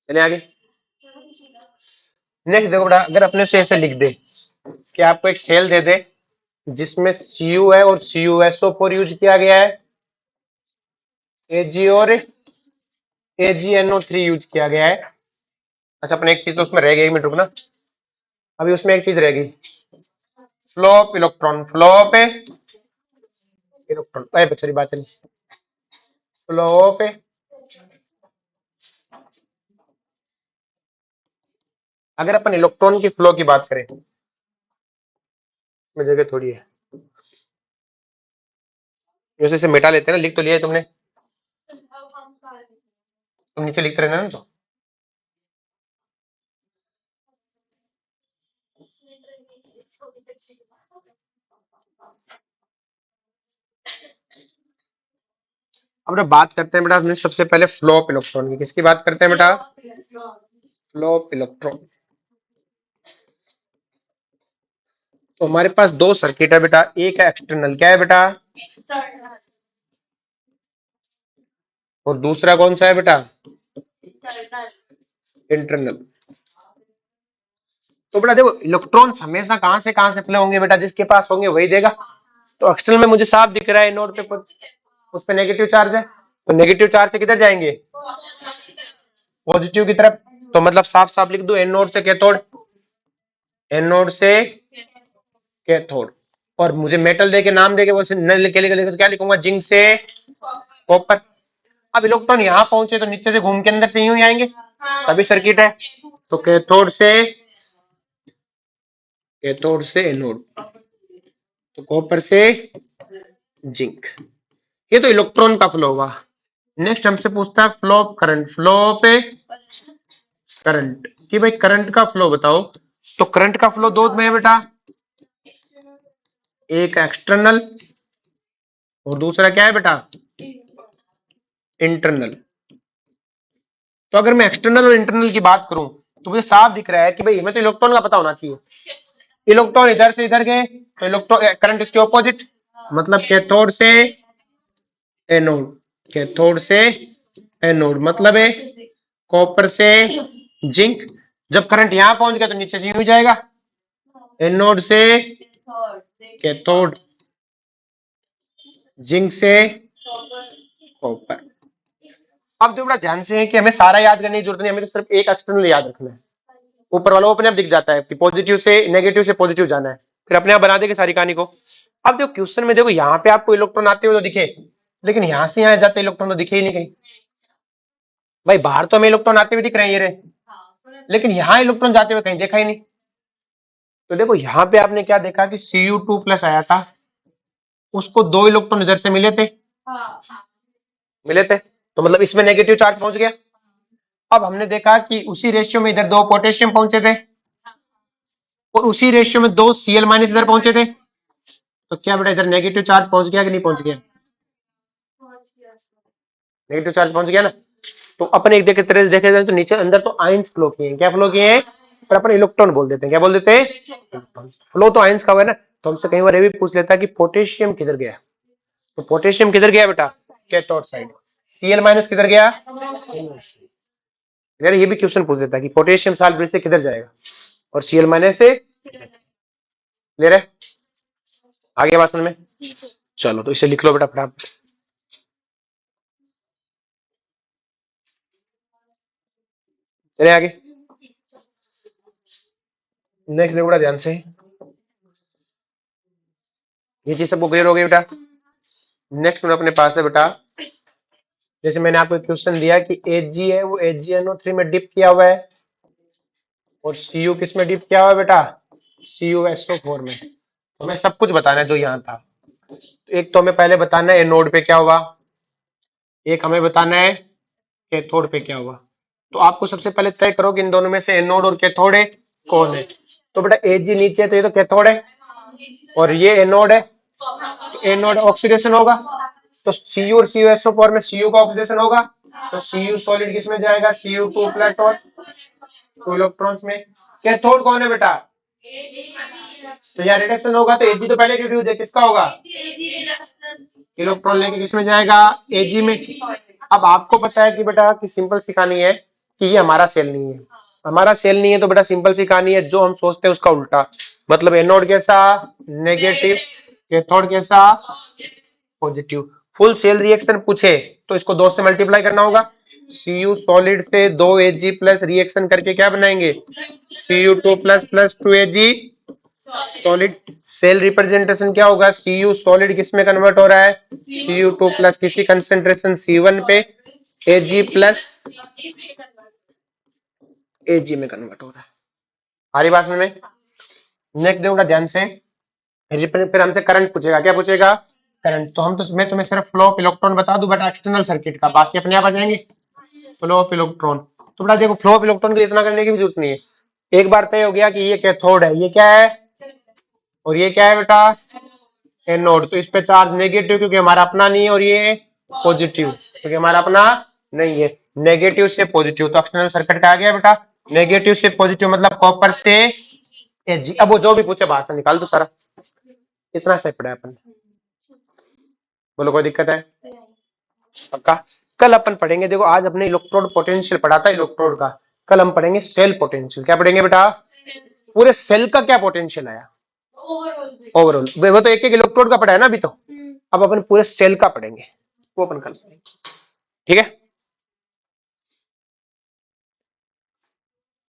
चले आगे। नेक्स्ट देखो बेटा, अगर अपने से ऐसे लिख दे कि आपको एक सेल दे दे जिसमें Cu है और CuSO4 यूज किया गया है, Ag और AgNO3 यूज किया गया है। अच्छा अपन एक चीज तो उसमें रह गई, एक मिनट रुकना, अभी उसमें एक चीज रह गई, फ्लोप इलेक्ट्रॉन। फ्लोप इलेक्ट्रॉन, अरे बेचारी बात नहीं, फ्लोप। अगर अपन इलेक्ट्रॉन की फ्लो की बात करें, में जगह थोड़ी है, जैसे इसे मिटा लेते हैं ना, लिख तो लिया है तुमने, तुम नीचे लिखते रहना ना। तो अब ना बात करते हैं बेटा हमने सबसे पहले फ्लोप इलेक्ट्रॉन की। किसकी बात करते हैं बेटा? Flop electron. तो हमारे पास दो सर्किट है बेटा, एक है एक्सटर्नल, क्या है बेटा? और दूसरा कौन सा है बेटा? इंटरनल। तो बेटा देखो इलेक्ट्रॉन हमेशा कहां से फ्लो होंगे बेटा? जिसके पास होंगे वही देगा। तो एक्सटर्नल में मुझे साफ दिख रहा है नोड पे उस पे नेगेटिव चार्ज है, तो नेगेटिव चार्ज से किधर जाएंगे? पॉजिटिव की तरफ। तो मतलब साफ साफ लिख दो, एनोड से कैथोड, एनोड से कैथोड। और मुझे मेटल दे के नाम दे के वो न लिख के तो क्या लिखूंगा? जिंक से कॉपर। अब इलेक्ट्रॉन यहाँ पहुंचे तो नीचे से घूम के अंदर से यूं ही आएंगे, तभी सर्किट है। तो कैथोड से एनोड, तो कॉपर से जिंक। ये तो इलेक्ट्रॉन का फ्लो हुआ। नेक्स्ट हमसे पूछता है flow of current, flow of current, कि भाई करंट का फ्लो बताओ। तो करंट का फ्लो दो में है बेटा, एक एक्सटर्नल और दूसरा क्या है बेटा, इंटरनल। तो अगर मैं एक्सटर्नल और इंटरनल की बात करूं तो मुझे साफ दिख रहा है कि भाई हमें तो इलेक्ट्रॉन का पता होना चाहिए। इलेक्ट्रॉन इधर से इधर गए तो इलेक्ट्रॉन करंट इसके ऑपोजिट, मतलब कैथोड से एनोड, कैथोड से एनोड मतलब है कॉपर से जिंक। जब करंट यहां पहुंच गया तो नीचे से यूं ही जाएगा, एनोड से कैथोड, जिंक से कॉपर। अब जो बड़ा ध्यान से है कि हमें सारा याद करने की जरूरत नहीं, हमें तो सिर्फ एक एक्सटर्नल याद रखना है। ऊपर वाला अपने आप दिख जाता है कि पॉजिटिव से नेगेटिव से पॉजिटिव जाना है, फिर अपने आप बना देंगे सारी कहानी को। अब देखो क्वेश्चन में देखो यहाँ पे आपको इलेक्ट्रॉन आते हुए तो दिखे, लेकिन यहां से यहाँ जाते इलेक्ट्रॉन तो दिखे ही नहीं कहीं। भाई बाहर तो हमें इलेक्ट्रॉन आते हुए दिख रहे हैं ये रहे, लेकिन यहाँ इलेक्ट्रॉन जाते हुए कहीं देखा ही नहीं। तो देखो यहाँ पे आपने क्या देखा कि Cu2+ आया था, उसको दो इलेक्ट्रॉन इधर से मिले थे, मिले थे, तो मतलब इसमें नेगेटिव चार्ज पहुंच गया। अब हमने देखा कि उसी रेशियो में इधर दो पोटेशियम पहुंचे थे और उसी रेशियो में दो Cl- इधर पहुंचे थे, तो क्या बेटा इधर नेगेटिव चार्ज पहुंच गया कि नहीं पहुंच गया, नेगेटिव चार्ज पहुंच गया ना। तो अपन एक तरह से देखे जाए तो नीचे अंदर तो आयंस फ्लो किए हैं, क्या फ्लो किए हैं, पर अपन इलेक्ट्रॉन बोल देते हैं, क्या बोल देते हैं, फ्लो तो आयंस का हुआ है ना। तो हमसे कई बार ये भी पूछ लेता है कि पोटेशियम किधर गया, तो पोटेशियम किधर गया बेटा, कैथोड साइड, Cl- किधर गया, यार ये भी क्वेश्चन पूछ देता है कि पोटेशियम साल्ट ब्रिज से किधर जाएगा और Cl- से ले रहे। आगे बात समझ में, चलो तो इसे लिख लो बेटा फटाफट। चले आगे, नेक्स्ट देखो बड़ा ध्यान से, ये चीज सबको क्लियर हो गई बेटा। नेक्स्ट अपने पास है बेटा, जैसे मैंने आपको क्वेश्चन दिया कि Hg है वो HgNO3 में डिप किया हुआ है और Cu किस में डिप किया हुआ है बेटा, CuSO4 में। तो हमें सब कुछ बताना है जो यहाँ था। तो एक तो हमें पहले बताना है एनोड पे क्या हुआ, एक हमें बताना है कैथोड पे क्या हुआ। तो आपको सबसे पहले तय करो कि इन दोनों में से एनोड और कैथोड है कौन है। तो बेटा Ag नीचे है तो ये तो कैथोड है और ये एनोड है, तो एनोड ऑक्सीडेशन होगा, तो Cu और CuSO4 में Cu का ऑक्सीडेशन होगा, तो Cu सॉलिड किस में जाएगा, Cu2+ और 2 इलेक्ट्रॉन्स में। कैथोड कौन है बेटा, तो यहाँ रिडक्शन होगा तो Ag तो पहले रिड्यूस है, किसका होगा, इलेक्ट्रॉन लेके किसमें जाएगा, Ag में। अब आपको पता है कि बेटा कि सिंपल सी कहानी है कि ये हमारा सेल नहीं है, हमारा सेल नहीं है, तो बेटा सिंपल सी कहानी है जो हम सोचते हैं उसका उल्टा, मतलब एनोड कैसा नेगेटिव, कैथोड कैसा पॉजिटिव। फुल सेल रिएक्शन पूछे तो इसको 2 से मल्टीप्लाई करना होगा, Cu सॉलिड से 2Ag+ रिएक्शन करके क्या बनाएंगे, Cu2+ 2Ag solid. Cell representation क्या होगा, Cu सॉलिड किस में कन्वर्ट हो रहा है, Cu2+ किसी कंसेंट्रेशन C1 पे, Ag+ Ag में कन्वर्ट हो रहा है। हमारी बात में नेक्स्ट देखोगा ध्यान से, फिर हमसे करंट पूछेगा, क्या पूछेगा, करंट। तो हम तो मैं तुम्हें सिर्फ फ्लो ऑफ इलेक्ट्रॉन बता दूं बेटा एक्सटर्नल सर्किट का, बाकी अपने आप आ जाएंगे। फ्लो ऑफ इलेक्ट्रॉन, तो बेटा देखो फ्लो ऑफ इलेक्ट्रॉन के लिए इतना करने की भी जरूरत नहीं है, एक बार तय हो गया कि ये कैथोड है, ये क्या है और ये क्या है बेटा एनोड, तो इस पे चार्ज नेगेटिव क्योंकि हमारा अपना नहीं है, और ये पॉजिटिव क्योंकि हमारा अपना नहीं है, नेगेटिव से पॉजिटिव। तो एक्सटर्नल सर्किट का आ गया बेटा नेगेटिव से पॉजिटिव, मतलब कॉपर से Ag। अब वो जो भी पूछे बाहर से निकाल दो सारा, इतना सही पड़ा है अपन, बोलो कोई दिक्कत है, पक्का। कल अपन पढ़ेंगे, देखो आज अपने इलेक्ट्रोड पोटेंशियल पढ़ा था इलेक्ट्रोड का, कल हम पढ़ेंगे सेल पोटेंशियल। क्या पढ़ेंगे बेटा, पूरे सेल का क्या पोटेंशियल आया ओवरऑल, वो तो एक एक इलेक्ट्रोड का पढ़ा है ना अभी तो, अब अपन पूरे सेल का पढ़ेंगे, वो अपन कल पढ़ेंगे, ठीक है।